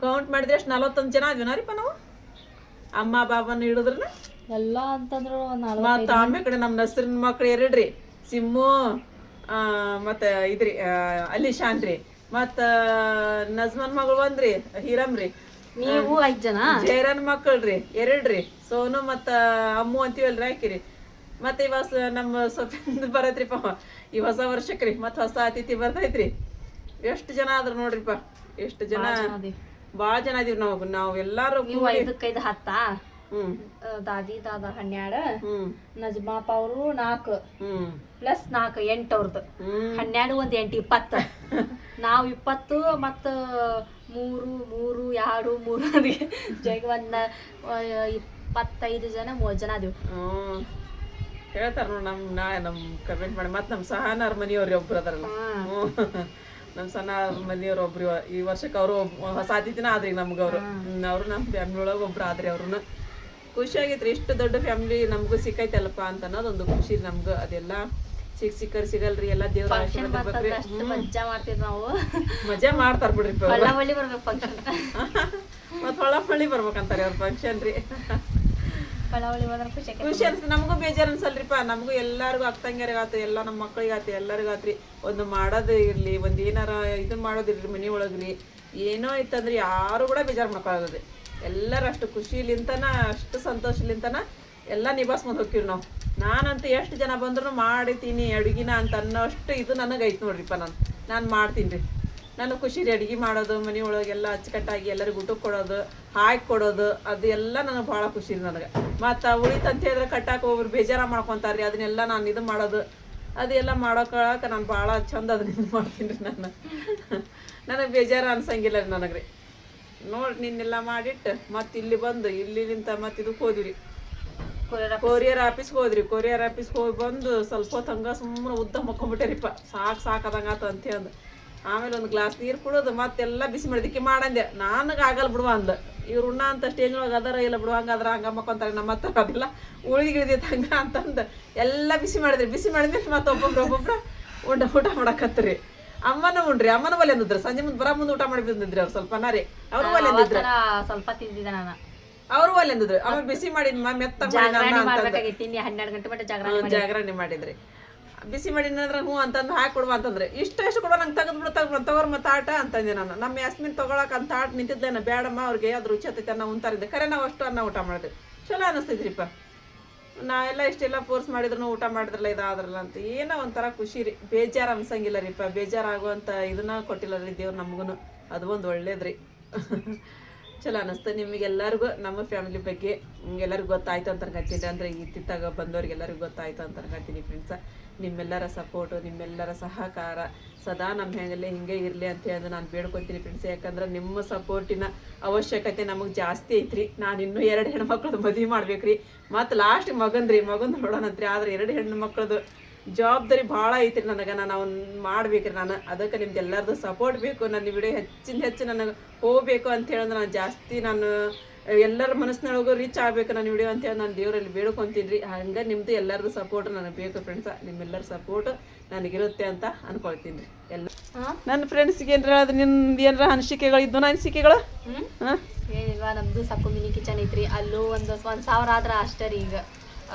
ಕೌಂಟ್ ಮಾಡಿದ್ರೆ ಎಷ್ಟು 41 ಜನ ಆದ್ವಿ ರೀಪ ನಾವು. ಅಮ್ಮ ಬಾಬನ ಹಿಡಿದ್ರನ ಎಲ್ಲ ಅಂತಂದ್ರು. ಮತ್ತು ಆಮೇಲೆ ಕಡೆ ನಮ್ಮ ನಸ್ರಿನ ಮಕ್ಳು 2 ರೀ, ಸಿಮ್ಮು ಮತ್ತು ಇದ್ರಿ ಅಲಿಶಾನ್ ರೀ. ಮತ್ತ ನಜ್ಮನ್ ಮಗಳು ಒಂದ್ರಿ ಹೀರಮ್ರಿ, ನೀವು 5 ಜನ. ಜಯರನ್ ಮಕ್ಕಳ್ರಿ 2 ಸೋನು ಮತ್ತ ಅಮ್ಮು ಅಂತೀವಲ್ರಿ ಹಾಕಿರಿ. ಮತ್ತೆ ಇವಾಗ ನಮ್ಮ ಸೊಪ್ಪಿಂದ ಬರತ್ರಿಪ್ಪ ಈ ಹೊಸ ವರ್ಷಕ್ರಿ, ಮತ್ತ ಹೊಸ ಅತಿಥಿ ಬರ್ತೈತ್ರಿ. ಎಷ್ಟು ಜನ ಆದ್ರ ನೋಡ್ರಿಪ್ಪ, ಎಷ್ಟು ಜನ, ಬಾಳ ಜನ ಇದೀವಿ ನಾವ್ ಎಲ್ಲಾರು. ನೀವು 5 10. ದಾದಿ ದಾದ 12, ನಜ್ಮಾಪ ಅವರು 4 ಪ್ಲಸ್ 4 8 ಅವ್ರದ್ದು 12 1 8 20. ನಾವು 20 ಮತ್ತ 3 3 2 3 ಜಗ ಒಂದ್ 25 ಜನ 30 ಜನ ಅದೀವಿ. ಹೇಳ್ತಾರ ನೋಡ್ ನಮ್ ಕಮೆಂಟ್ ಮಾಡಿ. ಮತ್ ನಮ್ ಸಹನಾರ್ ಮನಿಯವ್ರಿ ಒಬ್ರು ಅದಾರಲ್ಲ, ನಮ್ ಸಹನಾರ್ ಮನಿಯವ್ರ ಒಬ್ರು ಈ ವರ್ಷಕ್ಕೆ ಅವರು ಹೊಸ ಅತಿಥಿನ ಆದ್ರಿ ನಮ್ಗವ್ರು. ಅವ್ರು ನಮ್ ಫ್ಯಾಮಿಲಿ ಒಳಗ ಒಬ್ರು ಆದ್ರಿ. ಅವ್ರನ್ನ ಖುಷಿ ಆಗೈತ್ರಿ, ಇಷ್ಟು ದೊಡ್ಡ ಫ್ಯಾಮಿಲಿ ನಮ್ಗೂ ಸಿಕ್ಕೈತಲ್ಲಪ್ಪ ಅಂತ ಅನ್ನೋದೊಂದು ಖುಷಿ ನಮ್ಗ. ಅದೆಲ್ಲ ಸಿಗಲ್ರಿ, ಎಲ್ಲಾ ದೇವ್ರ ಆಶೀರ್ವಾದ ಇರ್ಬೇಕ್ರಿ. ಮಜಾ ಮಾಡ್ತಿದ್ವಿ ನಾವು. ಮಜಾ ಮಾಡ್ತಾರ ಬಿಡ್ರಿ. ಹೊಳ್ಳವಳ್ಳಿ ಬರ್ಬೇಕು ಫಂಕ್ಷನ್. ಮತ್ ಹೊಳ್ಳವಳ್ಳಿ ಬರ್ಬೇಕಂತಾರಿ ಅವ್ರ ಫಂಕ್ಷನ್ ರೀ. ಹೊಳ್ಳವಳ್ಳಿ ಬಂದ್ರೆ ಖುಷಿ ಅನ್ಸುತ್ತೆ. ನಮಗೂ ಬೇಜಾರ್ ಅನ್ಸಲ್ರಿಪ್ಪ, ನಮಗೂ ಎಲ್ಲಾರ್ಗು ಅಕ್ಕಂಗ್ಯಾರಿಗಾತು, ಎಲ್ಲ ನಮ್ಮ ಮಕ್ಳಿಗಾತು, ಎಲ್ಲರಿಗಾತ್ರಿ. ಒಂದು ಮಾಡೋದು ಇರ್ಲಿ, ಒಂದ್ ಏನಾರ ಇದನ್ ಮಾಡೋದಿರ್ಲಿ ಮನಿ ಒಳಗ್ರಿ, ಏನೋ ಇತ್ತಂದ್ರೆ ಯಾರು ಕೂಡ ಬೇಜಾರ್ ಮಾಡ್ಕೊಳ್ಳೋದ್ರಿ. ಎಲ್ಲರೂ ಅಷ್ಟು ಖುಷಿಲಿಂತನ, ಅಷ್ಟು ಸಂತೋಷಲಿಂತನ ಎಲ್ಲ ನಿಭಾಯಿಸ್ಕೊಂಡು ಹೋಗ್ತೀವಿ ನಾವು. ನಾನಂತೂ ಎಷ್ಟು ಜನ ಬಂದ್ರು ಮಾಡಿತೀನಿ ಅಡುಗಿನ ಅಂತ ಅನ್ನೋಷ್ಟು ಇದು ನನಗೈತೆ ನೋಡ್ರಿಪ್ಪ. ನಾನು ಮಾಡ್ತೀನಿ ರೀ. ನನಗೆ ಖುಷಿ ರೀ ಅಡುಗೆ ಮಾಡೋದು, ಮನೆ ಒಳಗೆಲ್ಲ ಅಚ್ಚುಕಟ್ಟಾಗಿ ಎಲ್ಲರಿಗೂ ಊಟಕ್ಕೆ ಕೊಡೋದು, ಹಾಕಿ ಕೊಡೋದು, ಅದು ಎಲ್ಲ ನನಗೆ ಭಾಳ ಖುಷಿ ರೀ ನನಗೆ. ಮತ್ತು ಉಳಿತಂತ ಹೇಳಿದ್ರೆ ಕಟ್ಟಾಕ ಒಬ್ರು ಬೇಜಾರ ಮಾಡ್ಕೊತಾರೆ ರೀ, ಅದನ್ನೆಲ್ಲ ನಾನು ಇದು ಮಾಡೋದು, ಅದೆಲ್ಲ ಮಾಡೋಕೆ ನಾನು ಭಾಳ ಚಂದ ಅದನ್ನ ಇದು ಮಾಡ್ತೀನಿ ರೀ. ನನಗೆ ಬೇಜಾರು ಅನ್ಸಂಗಿಲ್ಲ ರೀ ನನಗೆ ರೀ. ನೋಡಿ ನಿನ್ನೆಲ್ಲ ಮಾಡಿಟ್ಟು ಮತ್ತೆ ಇಲ್ಲಿ ಬಂದು ಇಲ್ಲಿಂತ ಮತ್ತೆ ಇದಕ್ಕೆ ಹೋದ್ವಿ, ಕೊರಿಯರ್ ಆಫೀಸ್ಗೆ ಹೋದ್ರಿ. ಕೊರಿಯರ್ ಆಫೀಸ್ಗೆ ಹೋಗಿ ಬಂದು ಸ್ವಲ್ಪ ಹೊತ್ತು ಹಂಗೆ ಸುಮ್ಮನೆ ಉದ್ದ ಮಕ್ಕೊಂಬಿಟ್ಟೇರಿಪ್ಪ, ಸಾಕಾದಂಗಾತು ಅಂತ ಹೇಳಿ. ಆಮೇಲೆ ಒಂದು ಗ್ಲಾಸ್ ನೀರು ಕುಡೋದು, ಮತ್ತೆಲ್ಲ ಬಿಸಿ ಮಾಡಿದಕ್ಕೆ ಮಾಡಂದೆ. ನನಗೆ ಆಗಲ್ಲ ಬಿಡುವ ಅಂದ. ಇವ್ರು ಉಣ್ಣ ಅಂತ ಸ್ಟೇಜ್ ಒಳಗೆ ಅದರ ಇಲ್ಲ ಬಿಡುವ, ಹಂಗಾದ್ರೆ ಹಂಗೆ ಮಕ್ಕೊಂತಾರೆ ನಮ್ಮ ಹತ್ರ, ಅದೆಲ್ಲ ಉಳಿದಿಗಿಳಿದೈತೆ ಹಂಗೆ ಅಂತಂದು ಎಲ್ಲ ಬಿಸಿ ಮಾಡಿದ್ರಿ. ಬಿಸಿ ಮಾಡಿದ್ಮೇಲೆ ಮತ್ತೆ ಒಬ್ಬೊಬ್ರು ಊಟ ಮಾಡಕತ್ರಿ. ಅಮ್ಮನ ಉಂಡ್ರಿ, ಅಮ್ಮನ ಒಲೆ ಅಂದಿದ್ರು. ಸಂಜೆ ಮುಂದೆ ಬರೋ ಮುಂದೆ ಊಟ ಮಾಡಿ ಬಂದಿದ್ರಿ ಅವ್ರು ಸ್ವಲ್ಪ ನಾರಿ. ಅವ್ರು ಒಲೆ ಅಂದಿದ್ರು, ಸ್ವಲ್ಪ ತಿಂದಿದ್ದೆ ನಾನು. ಅವ್ರು ಒಲೆ ಅಂದಿದ್ರು. ಆಮೇಲೆ ಬಿಸಿ ಮಾಡಿ ಮೆತ್ತ ಜಾಗರಣೆ ಮಾಡಿದ್ರಿ. ಬಿಸಿ ಮಾಡಿದ್ರೆ ಹ್ಞೂ ಅಂತಂದು ಹಾಕಿ ಕೊಡುವ ಅಂತಂದ್ರೆ ಎಷ್ಟು ಕೊಡುವ ನಂಗೆ ತೆಗೆದ್ಬಿಡು ತಗೋರ್ ಮತ್ತೆ ಆಟ ಅಂತಂದೆ ನಾನು. ನಮ್ಮ ಯಾಸ್ಮಿನ್ ತಗೊಳಕ್ ಅಂತ ಆಟ ನಿಂತಿದ್ದೇನೆ, ಬೇಡಮ್ಮ ಅವ್ರಿಗೆ ಅದು ರುಚಿ ಹತ್ತೈತೆ ಅನ್ನ ಉಂತಾರಿದ್ದೆ. ಖರೆ ನಾವು ಅಷ್ಟು ಅನ್ನ ಊಟ ಮಾಡಿದ್ವಿ, ಚಲೋ ಅನಿಸ್ತೈತ್ರಿಪ್ಪ. ನಾವೆಲ್ಲ ಇಷ್ಟೆಲ್ಲ ಫೋರ್ಸ್ ಮಾಡಿದ್ರು ಊಟ ಮಾಡಿದ್ರಲ್ಲ ಇದಾದ್ರಲ್ಲ ಅಂತ ಏನೋ ಒಂಥರ ಖುಷಿ ರೀ. ಬೇಜಾರು ಅನ್ಸಂಗಿಲ್ಲ ರೀಪ್ಪ, ಬೇಜಾರಾಗುವಂಥ ಇದನ್ನ ಕೊಟ್ಟಿಲ್ಲ ರೀ ದೇವ್ರು ನಮಗೂ. ಅದು ಒಂದು ಒಳ್ಳೇದ್ರಿ. ಚಲೋ ಅನ್ನಿಸ್ತು. ನಿಮಗೆಲ್ಲರಿಗೂ ನಮ್ಮ ಫ್ಯಾಮಿಲಿ ಬಗ್ಗೆ ಎಲ್ಲರಿಗೂ ಗೊತ್ತಾಯ್ತು ಅಂತ ಅನ್ಕತ್ತೀನಿ. ಅಂದರೆ ಇತ್ತಿತ್ತಾಗ ಬಂದವ್ರಿಗೆಲ್ಲರಿಗೂ ಗೊತ್ತಾಯ್ತು ಅಂತ ಅನ್ಕತ್ತೀನಿ ಫ್ರೆಂಡ್ಸ. ನಿಮ್ಮೆಲ್ಲರ ಸಪೋರ್ಟು, ನಿಮ್ಮೆಲ್ಲರ ಸಹಕಾರ ಸದಾ ನಮ್ಮ ಹೆಂಗಲ್ಲೇ ಹಿಂಗೆ ಇರಲಿ ಅಂತ ಹೇಳಿ ನಾನು ಬೇಡ್ಕೊತೀನಿ ಫ್ರೆಂಡ್ಸ್. ಯಾಕಂದ್ರೆ ನಿಮ್ಮ ಸಪೋರ್ಟಿನ ಅವಶ್ಯಕತೆ ನಮಗೆ ಜಾಸ್ತಿ ಐತ್ರಿ. ನಾನು ಇನ್ನೂ 2 ಹೆಣ್ಮಕ್ಳದ್ದು ಮದುವೆ ಮಾಡ್ಬೇಕ್ರಿ, ಮತ್ತು ಲಾಸ್ಟ್ ಮಗಂದು ನೋಡೋಣಂತ್ರಿ. ಆದ್ರೆ 2 ಹೆಣ್ಣು ಮಕ್ಕಳದು ಜವಾಬ್ದಾರಿ ಭಾಳ ಐತ್ರಿ ನನಗೆ. ನಾನು ಅವ್ನು ಮಾಡ್ಬೇಕ್ರಿ. ನಾನು ಅದಕ್ಕೆ ನಿಮ್ದು ಎಲ್ಲರದು ಸಪೋರ್ಟ್ ಬೇಕು. ನನ್ನ ವಿಡಿಯೋ ಹೆಚ್ಚು ನನಗೆ ಹೋಗ್ಬೇಕು ಅಂತ ಹೇಳಿದ್ರೆ ನಾನು ಜಾಸ್ತಿ ಎಲ್ಲರ ಮನಸ್ಸಿನೊಳಗೂ ರೀಚ್ ಆಗಬೇಕು ನನ್ನ ವಿಡಿಯೋ ಅಂತೇಳಿ ನಾನು ದೇವರಲ್ಲಿ ಬೇಡ್ಕೊತೀನಿ ರೀ. ಹಂಗೆ ನಿಮ್ಮದು ಎಲ್ಲರದು ಸಪೋರ್ಟ್ ನನಗೆ ಬೇಕು ಫ್ರೆಂಡ್ಸ. ನಿಮ್ಮೆಲ್ಲರ ಸಪೋರ್ಟ್ ನನಗಿರುತ್ತೆ ಅಂತ ಅನ್ಕೊಳ್ತೀನಿ ರೀ. ಎಲ್ಲ ನನ್ನ ಫ್ರೆಂಡ್ಸ್ಗೆ ಏನಾರ ಅದು ನಿಮ್ದು ಏನಾರ ಅನಿಸಿಕೆಗಳು ಇದ್ದು ಅನಿಸಿಕೆಗಳು? ಏನಿಲ್ವಾ, ನಮ್ದು ಸಕ್ಕು ಮಿನಿ ಕಿಚನ್ ಐತ್ರಿ. ಅಲ್ಲೂ 1,000 ಆದ್ರೆ ಅಷ್ಟೇ ರೀ. ಈಗ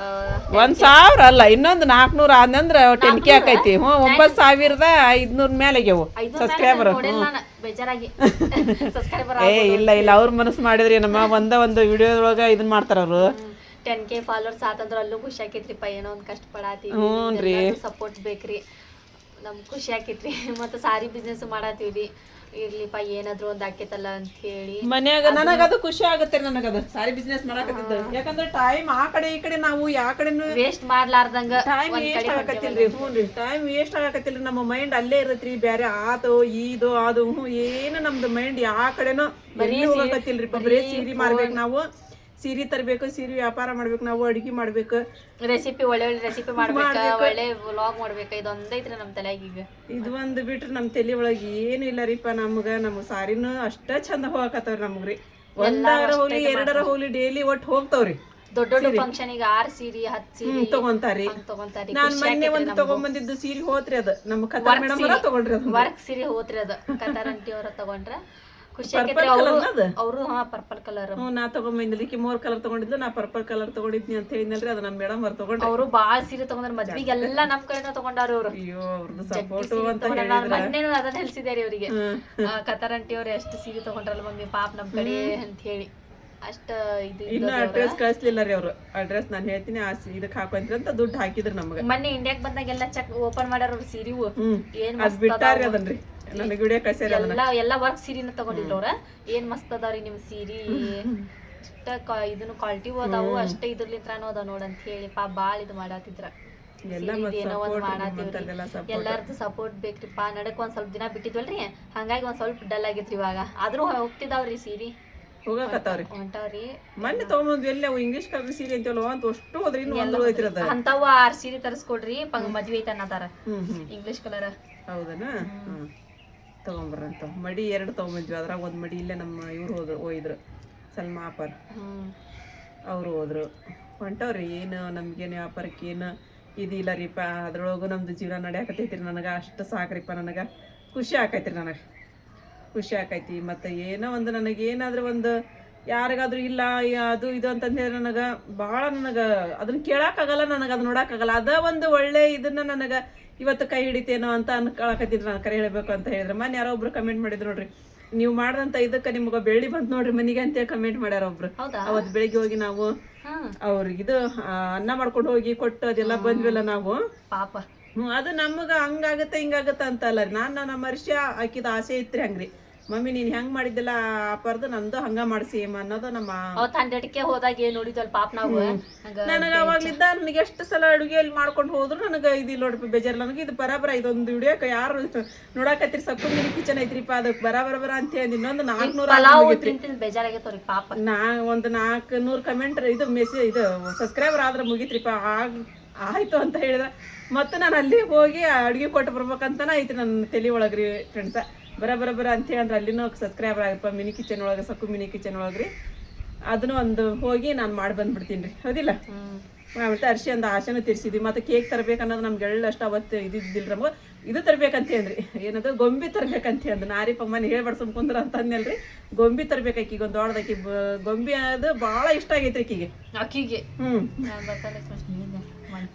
1,000 ಅಲ್ಲ, ಇನ್ನೊಂದು 400 ಆದಂದ್ರೆ ಟೆನ್ಕೆ ಆಕೈತಿ. 9,500 ಮೇಲೆ ಆಗ್ಯಾವು ಸಬ್ಸ್ಕ್ರೈಬರ್. ಬೇಜಾರಾಗಿ ಇಲ್ಲ ಅವ್ರ ಮನಸ್ಸು ಮಾಡಿದ್ರಿ. ನಮ್ಮ ಒಂದು ವಿಡಿಯೋದೊಳಗ ಇದನ್ನ ಮಾಡ್ತಾರ ಅವರು. 10K ಫಾಲೋವರ್ಸ್ ಆತಂದ್ರ ಅಲ್ಲೂ ಖುಷಿ ಆಕೈತ್ರಿಪ್ಪ. ಏನೋ ಒಂದು ಕಷ್ಟ ಪಡಾತೀವಿ, ಸಪೋರ್ಟ್ ಬೇಕ್ರಿ. ನಮ್ಗೆ ಖುಷಿ ಆಕೈತ್ರಿ. ಮತ್ತು ಸಾರಿ ಬಿಸ್ನೆಸ್ ಮಾಡತ್ತೀವಿ. ಇರ್ಲಿಪ್ಪ ಏನಾದ್ರು ಒಂದು ಆಕೈತಲ್ಲ ಅಂತ ಹೇಳಿ ಮನ್ಯಾಗ ನನಗದು ಖುಷಿ ಆಗುತ್ತೆ. ನನಗದು ಸಾರಿ ಬಿಸ್ನೆಸ್ ಮಾಡಕತ್ತಿದ್ದ. ಯಾಕಂದ್ರೆ ಟೈಮ್ ಆ ಕಡೆ ಈ ಕಡೆ ನಾವು ಯಾವ ಕಡೆನೂ ವೇಸ್ಟ್ ಮಾಡ್ಲಾರ್ದಂಗ ಟೈಮ್ ವೇಸ್ಟ್ ಆಗಕತ್ತಿಲ್ರಿ. ಹ್ಞೂ ಟೈಮ್ ವೇಸ್ಟ್ ಆಗಕತ್ತಿಲ್ರಿ. ನಮ್ಮ ಮೈಂಡ್ ಅಲ್ಲೇ ಇರತ್ರಿ. ಬೇರೆ ಆತು ಇದು ಅದು ಏನು ನಮ್ದು ಮೈಂಡ್ ಯಾವ ಕಡೆನೂ ಹೋಗಕತ್ತಿಲ್ರಿ. ಬರೀ ಸೀರೆ ಮಾರ್ಬೇಕು ನಾವು, ಸೀರೆ ತರಬೇಕು, ಸೀರೆ ವ್ಯಾಪಾರ ಮಾಡ್ಬೇಕು, ನಾವು ಅಡುಗೆ ಮಾಡ್ಬೇಕು, ರೆಸಿಪಿ ಒಳ್ಳೆ ರೆಸಿಪಿ ಮಾಡ್ಬೇಕು, ಒಳ್ಳೆ ವ್ಲಾಗ್ ಮಾಡ್ಬೇಕು. ಇದೊಂದೈತ್ರಿ ನಮ್ಮ ತಲೆಯಾಗ. ಈಗ ಇದು ಒಂದು ಬಿಟ್ರೆ ನಮ್ಮ ತಲೆ ಒಳಗೆ ಏನು ಇಲ್ಲ ರೀಪ. ನಮ್ಮ ಸಾರಿನೂ ಅಷ್ಟ ಚಂದ ಹೋಗಕತ್ತವ್ರಿ ನಮಗ್ರಿ. 1 ಹೋಗ್ಲಿ 2 ಹೋಗ್ಲಿ ಡೈಲಿ ಒಟ್ಟು ಹೋಗ್ತಾವ್ರಿ. ದೊಡ್ಡ ಫಂಕ್ಷನ್ ಈಗ 6 ಸೀರೆ 10 ಸೀರೆ ತಗೊಂತಾರಿ. ನಾನು ಮೊನ್ನೆ ಒಂದು ತಗೊಂಡ್ಬಂದಿದ್ದು ಸೀರೆ ಹೋತ್ರಿ. ಅದು ನಮ್ಮ ಕತಾರ್ ಮೇಡಮ್ ಅವರ ತಗೊಂಡ್ರಿ. ಅದು ವರ್ಕ್ ಸೀರೆ ಹೋತ್ರಿ. ಅದು ಕತಾರ್ ಆಂಟಿ ಅವರ ತಗೊಂಡ್ರ ಖುಷಿ ಆಗೈತ್ರಿ ಅವರು ಹಾ ಪರ್ಪಲ್ ಕಲರ್. ನಾ ತಗೊಂಬಂದಿಲ್ಲ, ಈಕಿ 3 ಕಲರ್ ತಗೊಂಡಿದ್ಲು, ನಾ ಪರ್ಪಲ್ ಕಲರ್ ತಗೊಂಡಿದ್ನಿ ಅಂತ ಹೇಳಿದ್ನಲ್ರಿ, ಅದು ನಮ್ಮ ಮೇಡಮ್ ಅವ್ರು ತಗೊಂಡ್ರು. ಅವರು ಬಾಳ್ ಸೀರೆ ತಗೊಂಡ್ರ ಮದ್ವಿಗೆಲ್ಲ ನಮ್ ಕಡೆನ ತಗೊಂಡಾರ ಅವ್ರು. ಅಯ್ಯೋ ಅವ್ರದ್ದು ಸಪೋರ್ಟು ಅಂತ ಹೇಳಿದ್ರ. ಮೊನ್ನೆನೂ ಅದನ್ನ ಹೇಳ್ಸಿದಾರಿ ಅವ್ರಿಗೆ, ಕತಾರಂಟಿ ಅವ್ರು ಎಷ್ಟು ಸೀರೆ ತಗೊಂಡ್ರಲ್ಲ ಮಮ್ಮಿ ಪಾಪ ನಮ್ ಕಡೆ ಅಂತ ಹೇಳಿ. ಅಷ್ಟ ಇದು ಇನ್ನು ಅಡ್ರೆಸ್ ಕಳಿಸ್ಲಿಲ್ಲ ರೀ ಅವ್ರು. ಅಡ್ರೆಸ್ ನಾನು ಹೇಳ್ತೀನಿ, ಆ ಇದಕ್ಕೆ ಹಾಕೊಂತ್ರಿ ಅಂತ ದುಡ್ಡು ಹಾಕಿದ್ರು ನಮ್ಗೆ. ಮೊನ್ನೆ ಇಂಡಿಯಾಕ್ ಬಂದಾಗೆಲ್ಲ ಚೆಕ್ ಓಪನ್ ಮಾಡ್ಯಾರ ಅವ್ರ ಸೀರಿವು. ಏನ್ ಅದ್ ಬಿಟ್ಟಾರಿ ಅದನ್ರಿ, ನನಗೆ ವಿಡಿಯೋ ಕಳ್ಸ್ಯಾರ. ಎಲ್ಲ ವರ್ಕ್ ಸೀರಿನ ತಗೊಂಡಿದ್ರು ಅವ್ರ. ಏನ್ ಮಸ್ತ್ ಅದಾವ್ರಿ ನಿಮ್ ಸೀರಿ, ಅಷ್ಟ ಇದನ್ನು ಕ್ವಾಲಿಟಿ ಅದಾವು, ಅಷ್ಟೇ ಇದ್ರಲಿಂತ್ರನೂ ಅದಾವ ನೋಡಂತ ಹೇಳಿ ಪಾಪ ಬಾಳ್ ಇದು ಮಾಡಾತಿದ್ರ. ಏನೋ ಒಂದ್ ಮಾಡಾತಿವ್ರಿ, ಎಲ್ಲಾರ್ದು ಸಪೋರ್ಟ್ ಬೇಕ್ರಿಪ್ಪ. ನಡಕ್ ಒಂದ್ ಸ್ವಲ್ಪ ದಿನ ಬಿಟ್ಟಿದ್ವಲ್ರಿ, ಹಂಗಾಗಿ ಒಂದ್ ಸ್ವಲ್ಪ ಡಲ್ ಆಗೈತ್ರಿ. ಇವಾಗ ಆದ್ರೂ ಹೋಗ್ತಿದಾವ್ರಿ ಸೀರಿ, ಹೋಗಕತ್ತಾವ್ರಿ. ಹೊಂಟಾವ್ರಿ. ಮೊನ್ನೆ ತಗೊಂಬಂದ್ವಿ ಎಲ್ಲಿ ಅವು ಇಂಗ್ಲಿಷ್ ಕಲರ್ ಸೀರೆ ಅಂತೀವಲ್ಲ ಅಂತ ಅಷ್ಟು ಹೋದ್ರಿ, ಇನ್ನು ಒಂದು ಐತ್ರಿ ಅದ. ಅಂತಾವ 6 ಸೀರೆ ತರಿಸ್ಕೊಡ್ರಿ, ಮದ್ವಿ ಐತ ಅನ್ನತಾರ ಇಂಗ್ಲಿಷ್ ಕಲರ್. ಹೌದನಾ? ತಗೊಂಬರಂತ ಮಡಿ 2 ತಗೊಂಬಂದ್ವಿ. ಅದ್ರಾಗ ಒಂದ್ ಮಡಿ ಇಲ್ಲೇ ನಮ್ಮ ಇವ್ರು ಹೋಯ್ದ್ರು, ಸಲ್ಮಾ ಅಪ್ಪಾರ್ ಅವ್ರು ಹೋದ್ರು. ಹೊಂಟವ್ರಿ. ಏನು ನಮ್ಗೇನು ವ್ಯಾಪಾರಕ್ಕೆ ಏನು ಇದಿಲ್ಲ ರೀಪ, ಅದ್ರೊಳಗು ನಮ್ದು ಜೀವನ ನಡೆಯಾಕತೈತ್ರಿ. ನನಗೆ ಅಷ್ಟು ಸಾಕ್ರಿಪ್ಪ, ನನಗೆ ಖುಷಿ ಆಕೈತ್ರಿ. ನನಗೆ ಖುಷಿ ಆಕೈತಿ. ಮತ್ತು ಏನೋ ಒಂದು ನನಗೆ ಏನಾದರೂ ಒಂದು ಯಾರಿಗಾದ್ರೂ ಇಲ್ಲ ಅದು ಇದು ಅಂತಂದೇಳಿ ನನಗೆ ಭಾಳ ನನಗೆ ಅದನ್ನ ಕೇಳೋಕ್ಕಾಗಲ್ಲ, ನನಗೆ ಅದು ನೋಡೋಕ್ಕಾಗಲ್ಲ. ಅದ ಒಂದು ಒಳ್ಳೆ ಇದನ್ನ ನನಗೆ ಇವತ್ತು ಕೈ ಹಿಡಿತೇನೋ ಅಂತ ಅನ್ಕೊಳಕತ್ತಿದ್ರು. ನಾನು ಕರೆ ಹೇಳಬೇಕು ಅಂತ ಹೇಳಿದ್ರೆ ಮೊನ್ನೆ ಯಾರೋ ಒಬ್ರು ಕಮೆಂಟ್ ಮಾಡಿದ್ರು ನೋಡ್ರಿ, ನೀವು ಮಾಡ್ದಂತ ಇದಕ್ಕೆ ನಿಮ್ಗೆ ಬೆಳ್ಳಿ ಬಂತು ನೋಡ್ರಿ ಮನೆಗೆ ಅಂತ ಕಮೆಂಟ್ ಮಾಡ್ಯಾರ ಒಬ್ರು. ಅವತ್ತು ಬೆಳಿಗ್ಗೆ ಹೋಗಿ ನಾವು ಅವ್ರಿಗೆ ಇದು ಅನ್ನ ಮಾಡ್ಕೊಂಡು ಹೋಗಿ ಕೊಟ್ಟು ಅದೆಲ್ಲ ಬಂದ್ವಿಲ್ಲ ನಾವು ಪಾಪ. ಅದು ನಮ್ಗೆ ಹಂಗಾಗತ್ತೆ ಹಿಂಗಾಗತ್ತೆ ಅಂತ ಅಲ್ಲ ರೀ. ನಮ್ಮ ವರ್ಷ ಹಾಕಿದ ಆಸೆ ಇತ್ರಿ ಹಂಗ್ರಿ, ಮಮ್ಮಿ ನೀನ್ ಹೆಂಗ್ ಮಾಡಿದ್ದೆಲ್ಲ ಆಪರ್ದು ನಂದು ಹಂಗ ಮಾಡಿಸಿ ಅನ್ನೋದು ನಮ್ಮ ತಂಡಕ್ಕೆ ಹೋದಾಗ ನೋಡಿದ್ವಲ್ ಪಾಪ ನಾವು. ನನಗ ಅವಾಗ್ಲಿದ್ದ ನನಗೆ ಎಷ್ಟು ಸಲ ಅಡುಗೆಯಲ್ಲಿ ಮಾಡ್ಕೊಂಡು ಹೋದ್ರು ನನಗೆ ಇದು ನೋಡ್ರಿ ಬೇಜಾರ್. ನನಗೆ ಇದು ಬರಾಬರ ಇದೊಂದು ವಿಡಿಯೋಕ್ಕೆ ಯಾರು ನೋಡಾಕತ್ರಿ ಸಕ್ಕು ಮಿನಿ ಕಿಚನ್ ಐತ್ರಿಪ್ಪ, ಅದಕ್ಕೆ ಬರಾಬರ ಅಂತ ಹೇಳಿ ಇನ್ನೊಂದು 400 ಬೇಜಾರಾಗೈತವ್ರಿ ಪಾಪ. ಒಂದು 400 ಕಮೆಂಟ್ ಇದು ಮೆಸೇಜ್ ಇದು ಸಬ್ಸ್ಕ್ರೈಬರ್ ಆದ್ರೆ ಮುಗಿತ್ರಿಪ್ಪ. ಆಯ್ತು ಅಂತ ಹೇಳಿದ್ರೆ ಮತ್ತೆ ನಾನು ಅಲ್ಲಿ ಹೋಗಿ ಅಡುಗೆ ಕೊಟ್ಟು ಬರ್ಬೇಕಂತನ ಐತಿ ನನ್ನ ತಲೆ ಒಳಗ್ರಿ ಫ್ರೆಂಡ್ಸ. ಬರ ಅಂತೇಳಿ ಅಂದ್ರೆ ಅಲ್ಲಿನೂ ಸಬ್ಸ್ಕ್ರೈಬರ್ ಆಗಪ್ಪ ಮಿನಿ ಕಿಚನ್ ಒಳಗೆ, ಸಕ್ಕು ಮಿನಿ ಕಿಚನ್ ಒಳಗ್ರಿ. ಅದನ್ನು ಒಂದು ಹೋಗಿ ನಾನು ಮಾಡಿ ಬಂದ್ಬಿಡ್ತೀನಿ ರೀ, ಹೌದಿಲ್ಲ? ಮತ್ತೆ ಅರ್ಶಿ ಒಂದು ಆಸೆನೂ ತಿರ್ಸಿದ್ವಿ. ಮತ್ತು ಕೇಕ್ ತರ್ಬೇಕು ಅನ್ನೋದು ನಮ್ಗೆ ಎಳ್ಳಷ್ಟು ಅವತ್ತು ಇದ್ದಿದ್ದಿಲ್ಲ ನಮ್ಗೆ. ಇದು ತರ್ಬೇಕಂತ ಅಂದ್ರಿ, ಏನದು ಗೊಂಬಿ ತರ್ಬೇಕಂತ ಅಂದ್ ನಾರಿಪ್ಪ ಮನೆ ಹೇಳ್ಬಾರ್ಸಮ್ ಕುಂದ್ರ ಅಂತ ಅಂದ್ನಲ್ರಿ. ಗೊಂಬಿ ತರ್ಬೇಕು ಆಕಿಗೆ, ಒಂದು ದೊಡ್ಡದಾಕಿ ಗೊಂಬಿ ಅದು ಭಾಳ ಇಷ್ಟ ಆಗೈತ್ರಿ ಆಕಿಗೆ.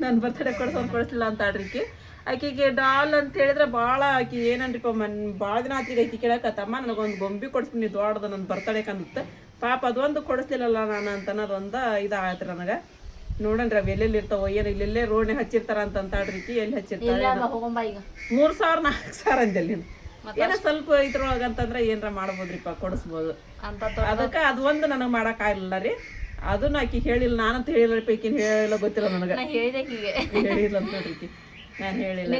ನಾನು ಬರ್ತಡೇ ಕೊಡಿಸ್ಲಿಲ್ಲ ಅಂತ ಆಡ್ರಿಕಿ. ಆಕಿಗೆ ಡಾಲ್ ಅಂತ ಹೇಳಿದ್ರೆ ಭಾಳ ಆಕಿ ಏನನ್ರಿಪ್ಪ ಭಾಳ ದಿನ ಆತ್ರಿಗೆ ಆಕಿ ಕೇಳಕತ್ತಮ್ಮ ನನಗೊಂದು ಗೊಂಬಿ ಕೊಡಿಸ್ಬಿಟ್ಟು ದೊಡ್ಡದು ನನ್ನ ಬರ್ತಡೇಕ್ ಅನ್ನುತ್ತೆ. ಪಾಪ ಅದೊಂದು ಕೊಡಿಸ್ಲಿಲ್ಲಲ್ಲ ನಾನು ಅಂತ ಅನ್ನೋದೊಂದು ಇದಾಯ್ತು ನನಗೆ. ನೋಡನ್ರಿ ಅವು ಎಲ್ಲೆಲ್ಲಿ ಇರ್ತಾವ, ಏನು ಇಲ್ಲೆಲ್ಲೇ ರೋಡ್ನಾಗ ಹಚ್ಚಿರ್ತಾರ ಅಂತ ಆಡ್ರಿಕಿ. ಎಲ್ಲಿ ಹಚ್ಚಿರ್ತಾರೆ 3,000 4,000 ಅಂದಲ್ಲಿ ಏನೋ ಸ್ವಲ್ಪ ಇದ್ರೊಳಗೆ ಅಂತಂದ್ರೆ ಏನಾರ ಮಾಡ್ಬೋದ್ರಿಪ್ಪ, ಕೊಡಿಸ್ಬೋದು. ಅದಕ್ಕೆ ಅದು ಒಂದು ನನಗೆ ಮಾಡೋಕ್ಕಾಗಲಿಲ್ಲ ರೀ. ಅದನ್ನ ಆಕಿ ಹೇಳಿಲ್ಲ, ನಾನಂತ ಹೇಳಿಲ್ಲ ಈಕಿನ ಹೇಳಿಲ್ಲ, ಗೊತ್ತಿಲ್ಲ ನನಗೆ. ಹೇಳಿಲ್ಲ ಅಂತ ನೋಡ್ರಿ, ನಾನು ಹೇಳಿಲ್ಲ.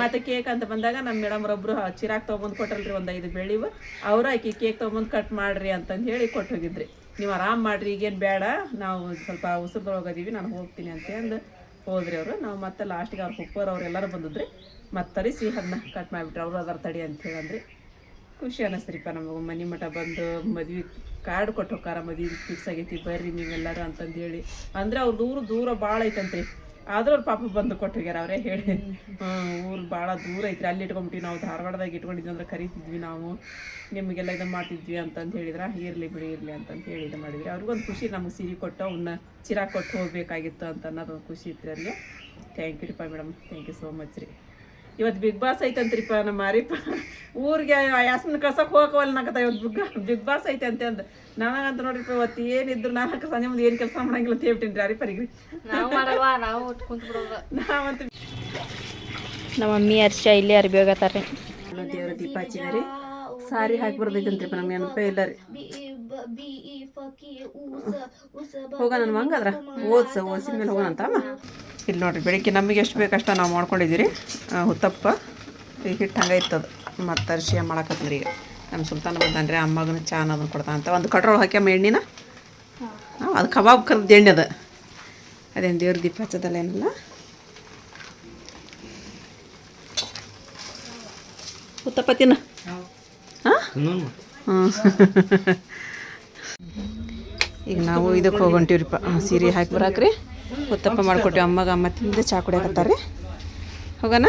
ಮತ್ತೆ ಕೇಕ್ ಅಂತ ಬಂದಾಗ ನಮ್ಮ ಮೇಡಮ್ರೊಬ್ರು ಚಿರಾಕ್ ತೊಗೊಂಬಂದು ಕೊಟ್ಟಲ್ರಿ, ಒಂದು 5 ಬೆಳ್ಳಿವು. ಅವ್ರು ಆಕಿ ಕೇಕ್ ತೊಗೊಂಬಂದು ಕಟ್ ಮಾಡ್ರಿ ಅಂತಂದು ಹೇಳಿ ಕೊಟ್ಟು ಹೋಗಿದ್ರಿ. ನೀವು ಆರಾಮ್ ಮಾಡ್ರಿ, ಈಗೇನು ಬೇಡ, ನಾವು ಸ್ವಲ್ಪ ಉಸಿರ್ದೊಳಗದೀವಿ, ನಾನು ಹೋಗ್ತೀನಿ ಅಂತ ಅಂದು ಹೋದ್ರಿ ಅವರು. ನಾವು ಮತ್ತೆ ಲಾಸ್ಟಿಗೆ ಅವ್ರ ಕುಪ್ಪರ್ ಅವ್ರು ಎಲ್ಲರೂ ಬಂದಿದ್ರಿ, ಮತ್ತೆ ತರಿಸಿ ಅದನ್ನ ಕಟ್ ಮಾಡಿಬಿಟ್ರಿ. ಅವರು ಅದರ ತಡಿ ಅಂತ ಹೇಳಂದ್ರಿ. ಖುಷಿ ಅನ್ನಿಸ್ತ್ರಿಪ್ಪ ನಮಗೆ. ಮನೆ ಮಠ ಬಂದು ಮದ್ವೆ ಕಾರ್ಡ್ ಕೊಟ್ಟು ಹೋಗಾರ, ಮದ್ವೆ ಫಿಕ್ಸ್ ಆಗೈತಿ ಬರ್ರಿ ನೀವೆಲ್ಲರೂ ಅಂತಂದು ಹೇಳಿ. ಅಂದರೆ ಅವ್ರ ದೂರ ಭಾಳ ಐತಂತ್ರಿ, ಆದ್ರೂ ಅವ್ರ ಪಾಪ ಬಂದು ಕೊಟ್ಟು ಹೋಗ್ಯಾರ ಅವರೇ ಹೇಳಿ. ಊರು ಭಾಳ ದೂರ ಐತ್ರಿ, ಅಲ್ಲಿ ಇಟ್ಕೊಂಬಿಟ್ಟು ನಾವು ಧಾರವಾಡದಾಗ ಇಟ್ಕೊಂಡಿದ್ವಿ ಅಂದ್ರೆ ಕರಿತಿದ್ವಿ ನಾವು, ನಿಮಗೆಲ್ಲ ಇದು ಮಾಡ್ತಿದ್ವಿ ಅಂತಂದು ಹೇಳಿದ್ರೆ ಇರಲಿ ಬಿಡಿ ಇರಲಿ ಅಂತಂದು ಹೇಳಿ ಇದು ಮಾಡಿದ್ರಿ. ಅವ್ರಿಗೊಂದು ಖುಷಿ, ನಮಗೆ ಸೀರೆ ಕೊಟ್ಟು ಅವನ್ನ ಚಿರಾಕ್ ಕೊಟ್ಟು ಹೋಗ್ಬೇಕಾಗಿತ್ತು ಅಂತ ಅನ್ನೋದು ಖುಷಿ ಇತ್ತು ಅವ್ರಿಗೆ. ಥ್ಯಾಂಕ್ ಯು ರೀಪ್ಪ madam, thank you so much ರೀ. ಇವತ್ತು ಬಿಗ್ ಬಾಸ್ ಐತಂತ್ರಿಪ್ಪ ನಮ್ಮ ಮಾರಿಪ್ಪ. ಊರಿಗೆ ಯಾಸ್ಮಿನ್ ಕಳ್ಸಕ್ಕೆ ಹೋಗವಲ್ಲ ನಾಕತ್ತ, ಇವತ್ತು ಬಿಗ್ ಬಾಸ್ ಐತೆ ಅಂತ ಅಂದು. ನನಗಂತ ನೋಡ್ರಿಪ್ಪ ಇವತ್ತು ಏನಿದ್ರು ನಾನು ಸಂಜೆ ಮುಂದೆ ಏನು ಕೆಲಸ ಮಾಡಂಗಿಲ್ಲ ಅಂತ ಹೇಳ್ಬಿಟ್ಟಿನಿ ಅರಿಪರಿಗೆ. ನಾವಂತ ನಮ್ಮ ಮಮ್ಮಿ ಅರ್ಶ ಇಲ್ಲಿ ಅರ್ಬಿ ಹೋಗತ್ತಾರ್ರಿ. ದೇವ್ರ ದೀಪ ಹಚ್ಚಿದಾರಿ, ಸಾರಿ ಹಾಕಿ ಬರ್ತೈತಂತ್ರಿಪ್ಪ ನಮ್ಗೆ ನೆನಪೇ ಇಲ್ಲ ರೀ. ಹೋಗೋಣ ನಮ್ಮ ಹಂಗಾದ್ರೆ ಓದಿಸಿದ ಮೇಲೆ ಹೋಗೋಣ ಅಂತ ಅಮ್ಮ. ಇಲ್ಲಿ ನೋಡಿರಿ ಬೆಳಿಗ್ಗೆ ನಮಗೆ ಎಷ್ಟು ಬೇಕಷ್ಟ ನಾವು ಮಾಡ್ಕೊಂಡಿದ್ದೀರಿ. ಹುತ್ತಪ್ಪ ಈ ಹಿಟ್ಟು ಹಂಗೆ ಇರ್ತದೆ. ಮತ್ತು ಅರ್ಶಿಯ ಮಾಡಕತ್ತೀರಿ. ಈಗ ನಮ್ಮ ಸುಲ್ತಾನ ಬಂದಾನ್ರಿ, ಅಮ್ಮಗನ ಚಾನ ಅದನ್ನು ಕೊಡ್ತಾನಂತ. ಒಂದು ಕಟ್ರೊಳಗೆ ಹಾಕ್ಯಮ್ಮ ಎಣ್ಣಿನ, ಅದು ಕಬಾಬ್ ಕರ್ದು ಎಣ್ಣೆ ಅದು. ಅದೇನು ದೇವ್ರ ದೀಪ ಹಚ್ಚದಲ್ಲ ಏನಿಲ್ಲ. ಹುತ್ತಪ್ಪ ತಿನ್ನ. ಹಾಂ ಈಗ ನಾವು ಇದಕ್ಕೆ ಹೋಗೊಂತೀವ್ರಿಪ್ಪ, ಸೀರೆ ಹಾಕಿ ಬರಾಕ್ರಿ. ಹುತ್ತಪ್ಪ ಮಾಡಿಕೊಟ್ಟಿವಿ ಅಮ್ಮಗ. ಅಮ್ಮ ತಿಂದು ಚಾ ಕುಡಿಯಕತ್ತಾರ್ರಿ. ಹೋಗೋಣ.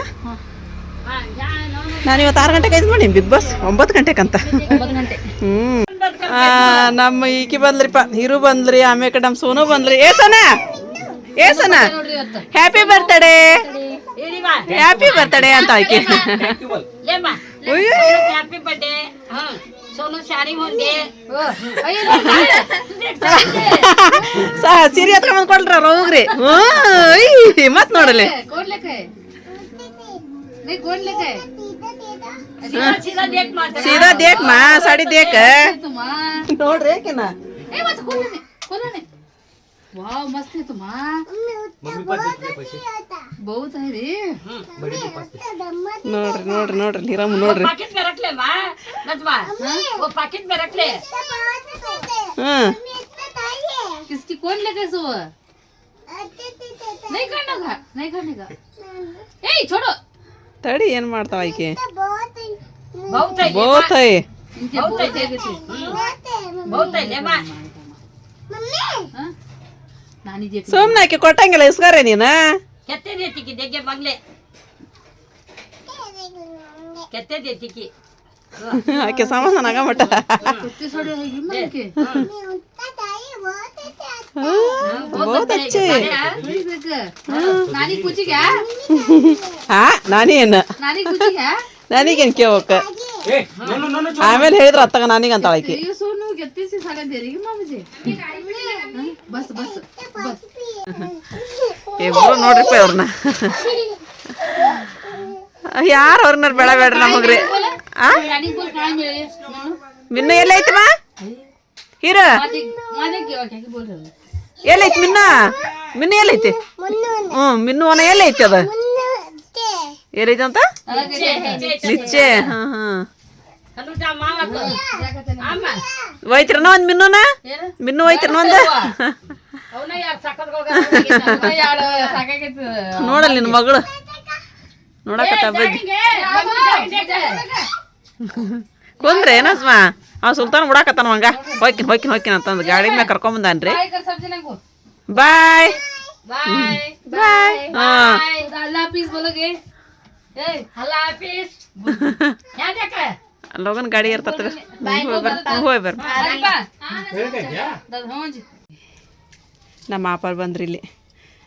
ನಾನು ಇವತ್ತು 6 ಗಂಟೆಗೆ ಐದು ಮಾಡಿ ಬಿಗ್ ಬಾಸ್ 9 ಗಂಟೆಗೆ ಅಂತ. 9 ಗಂಟೆ. ನಮ್ಮ ಈಕಿ ಬಂದ್ರಿಪ್ಪ, ಹಿರು ಬಂದ್ರಿ, ಆಮೇಲೆ ನಮ್ಮ ಸೋನು ಬಂದ್ರಿ. ಏಸನ ಹ್ಯಾಪಿ ಬರ್ತಡೇ ಹ್ಯಾಪಿ ಬರ್ತಡೇ ಅಂತ ಆಯ್ಕೆ. Happy birthday. ಸೋನು ಶಾರಿ ಮುಂದೆ ಸೀರೆ ಎತ್ಕೊಂಡ್ ಕೊಡ್ರ ಹೋಗ್ರಿ. ಮತ್ ನೋಡಲಿ ಸೀದಾ ದೇಕ್ ಮಾ ಸಾಡಿ ದೇಕ್ ನೋಡ್ರಿ ಯಾಕೆನ वाह मस्त है तुम बहुत है रे ನೋಡ್ರಿ ನೋಡ್ರಿ ನೋಡ್ರಿ ನೀರಮ್ಮ ನೋಡ್ರಿ. पैकेट में रख ले मां नजमा वो पैकेट में रख ले. किसकी कौन लेके सो नहीं करने का ए छोड़ो ತಡಿ ಏನ್ ಮಾಡ್ತಾಳ ಆಯ್ಕೆ. बहुत है ಬಹುತ್ ಹೈ इनके बहुत है बहुत है ले मां नानी जी ಸುಮ್ನೆ ಆಕೆ ಕೊಟ್ಟಂಗಿಲ್ಲ ಇಸ್ಕಾರೆ ನೀನು. कहते देती कि देखे बंगले कहते देती कि ಆಕೆ ಸಮಾಧಾನ ಆಗಮಟ. कुत्ते छोड़े है ये मन के ಬಹುತ್ ಅಚ್ಚೆ. नानी पूछी क्या ಹಾ ನಾನೇನು नानी पूछी क्या ನನಗೇನು ಕೇಳೋಕ ಆಮೇಲೆ ಹೇಳಿದ್ರ ಅತ್ತಗ ನನಗಂತಾಳ ಆಕೆ. ये सोनू कितने से साड़ा दे रही है माँ मुझे बस बस बस ಇಬ್ರು ನೋಡ್ರಿಪ್ಪ ಇವ್ರನ್ನ ಯಾರು ಅವ್ರನ್ನ ಬೆಳಬೇಡ್ರಿ ನಮಗ್ರಿ. ಆ रानी बोल कहाँ मिले ಮಿನ್ನು ಎಲ್ಲೈತಮ್ಮ ಹೀರೋ माने क्या बोल रहे हो ಎಲ್ಲೈತಿ ಮಿನ್ನು ಎಲ್ಲೈತಿ. ಮಿನ್ನು ಅವನ ಎಲ್ಲೈತಿ ಅದ ಎಲ್ಲೈತಿ ಅಂತ ನಿಚ್ಚೆ. ಹಾ ಹಾ अनुजा मामा को आमा ಒಯ್ತಿರನ ಒಂದ್ ಮಿನ್ನು ಒಯ್ತಿರನ ಒಂದ ಅವನ ಯಾರ್ ಸಕತ್ ಹೋಗ यार साका के ನೋಡಲ್ಲ ನಿನ್ನ ಮಗಳು ನೋಡಕತ್ತ ಬಗ್ಗೆ ಕುಂದ್ರೆ ಏನಸ್ಮ ಅವ್ ಸುಲ್ತಾನ್ ಬಿಡಾಕತ್ತಾನ ಹಂಗ ಹೊಯ್ಕಿನ್ ಅಂತಂದು ಗಾಡಿ ಮ್ಯಾಗ ಕರ್ಕೊಂಬಂದಾನ್ರಿ. बाय कर सब जने को ಬಾಯ್ बाय ಬಾಯ್. ಹಾ अल्लाह हाफिज बोलोगे ए अल्लाह हाफिज क्या देख ಲೋಗನ್ ಗಾಡಿ ಇರ್ತದ ಹೋಯ್ ಬರ್. अल्लाह दादा हां जी ನಮ್ಮ ಮಾಪಾರ್ ಬಂದ್ರಿ ಇಲ್ಲಿ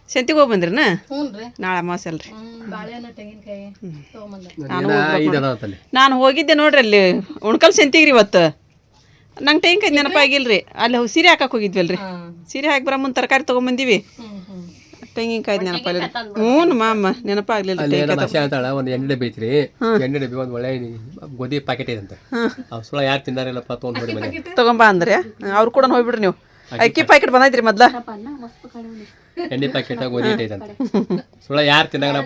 ಸಂತಿಗೆ ಹೋಗಿ ಬಂದ್ರಿನ. हूं रे ನಾಳೆ ಅಮಾವಾಸ್ಯೆ ಅಲ್ರಿ. ಬಾಳೆಹಣ್ಣು ತೆಂಗಿನಕಾಯಿ ತಗೊಂಬಂದ ನಾನು ಹೋಗಿದ್ದೆ ನೋಡ್ರಿ ಅಲ್ಲಿ ಉಣ್ಕಲ್ ಸಂತಿಗ್ರಿ ಇವತ್ತು. ನಂಗೆ ತೆಂಗಿನಕಾಯಿ ನೆನಪಾಗಿಲ್ರಿ. ಅಲ್ಲಿ ಸೀರೆ ಹಾಕಕ್ಕೆ ಹೋಗಿದ್ವಲ್ರಿ. ಸೀರೆ ಹಾಕಿ ಬರೋ ಮುಂದೆ ತರಕಾರಿ ತೊಗೊಂಬಂದಿವಿ. ತೆಂಗಿನಕಾಯಿ ನೆನಪಾಗಲಿಲ್ಲ. ಹ್ಞೂ ಮಾಮ ನೆನಪಾಗ್ಲಿಲ್ಲ. ಒಂದು ಎಣ್ಣೆ ಡಬ್ಬಿ ಐತ್ರಿ. ಎಣ್ಣೆ ಡಬ್ಬಿ ಒಂದು ಒಳ್ಳೆ ಗೋಧಿ ಪ್ಯಾಕೆಟ್ ಐತಂತೆ. ಅವ್ ಸುಳ ಯಾರು ತಿಂದಾರಿಲ್ಲಪ್ಪ ತೊಗೊಂಡ್ ನೋಡಿ ಮನೆ ತಗೊಂಬ ಅಂದ್ರೆ ಅವ್ರು ಕೂಡ ಹೋಗ್ಬಿಡ್ರಿ ನೀವು. ಅಕ್ಕಿ ಪ್ಯಾಕೆಟ್ ಬಂದೈತ್ರಿ ಮೊದ್ಲ. ಎಣ್ಣೆ ಪ್ಯಾಕೆಟ್ ಗೋಧಿ ಐತಂತೆ. ಸುಳ ಯಾರು ತಿನ್ನಾಗಲ್ಲ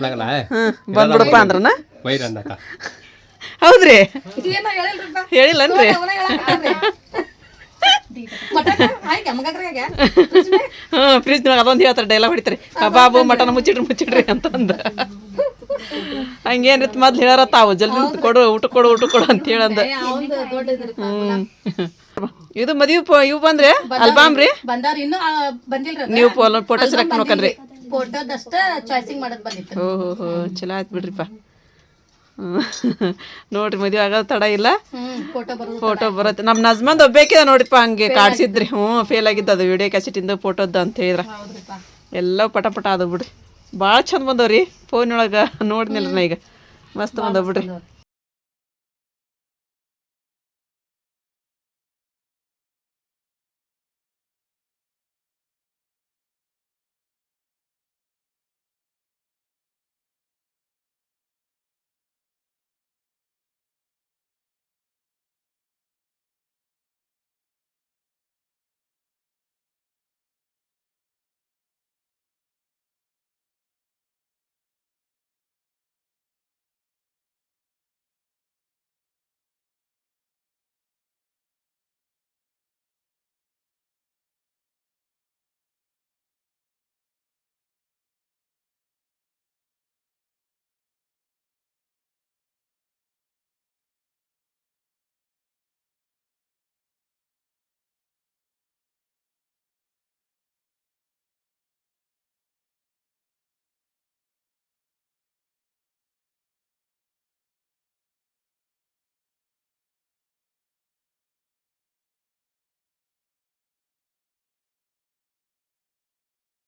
ಬಂದ್ಬಿಡಪ್ಪ ಅಂದ್ರನ ವೈರ್ ಅನ್ನಕ. ಹೌದ್ರಿ ಹೇಳಿಲ್ಲನ್ರಿ. ಫ್ರಿಜ್ನಾಗ ಅದೊಂದು ಹೇಳ್ತಾರೆ ಡೈಲಾಗ್ ಹೊಡಿತಾರೆ, ಕಬಾಬು ಮಟನ್ ಮುಚ್ಚಿಡ್ರಿ ಅಂತಂದ. ಹಂಗೇನ್ ರೀತಿ ಮೊದ್ಲು ಹೇಳಾರ ತಾವು ಜಲ್ದಿ ಕೊಡು ಊಟ ಕೊಡು ಅಂತ ಹೇಳಂದ. ಇದು ಮದ್ವಿ ಇವು ಬಂದ್ರೆ ಅಲ್ಬಾಮ್ ರೀ ಬಂದಾರ ಇನ್ನು ಬಂದಿಲ್ರಿ. ನೀವು ಫೋಟೋ ಸೆಲೆಕ್ಟ್ ಮಾಡ್ಕೊಂಡ್ರಿ. ಫೋಟೋದಷ್ಟ ಚಾಯ್ಸಿಂಗ್ ಮಾಡೋದ್ ಬಂದಿತ್ತು. ಓಹೋ ಚಲೋ ಆಯ್ತು ಬಿಡ್ರಿಪ್ಪ. ನೋಡ್ರಿ ಮದುವೆ ಆಗೋದು ತಡ ಇಲ್ಲ. ಫೋಟೋ ಬರುತ್ತೆ. ನಮ್ಮ ನಜ್ಮಂದ್ ಒಬ್ಬೇಕಿದ ನೋಡ್ರಿಪ್ಪ ಹಂಗೆ ಕಾಡ್ಸಿದ್ರಿ. ಫೇಲ್ ಆಗಿದ್ದು ಅದು ವಿಡಿಯೋ ಕ್ಯಾಸೆಟಿಂದ ಫೋಟೋದ ಅಂತ ಹೇಳಿದ್ರ ಎಲ್ಲ ಪಟ ಅದು ಬಿಡ್ರಿ. ಭಾಳ ಚಂದ ಬಂದವ್ರಿ. ಫೋನ್ ಒಳಗೆ ನೋಡಿನಿಲ್ರಿ ನಾ ಈಗ. ಮಸ್ತ್ ಬಂದವ್ ಬಿಡ್ರಿ.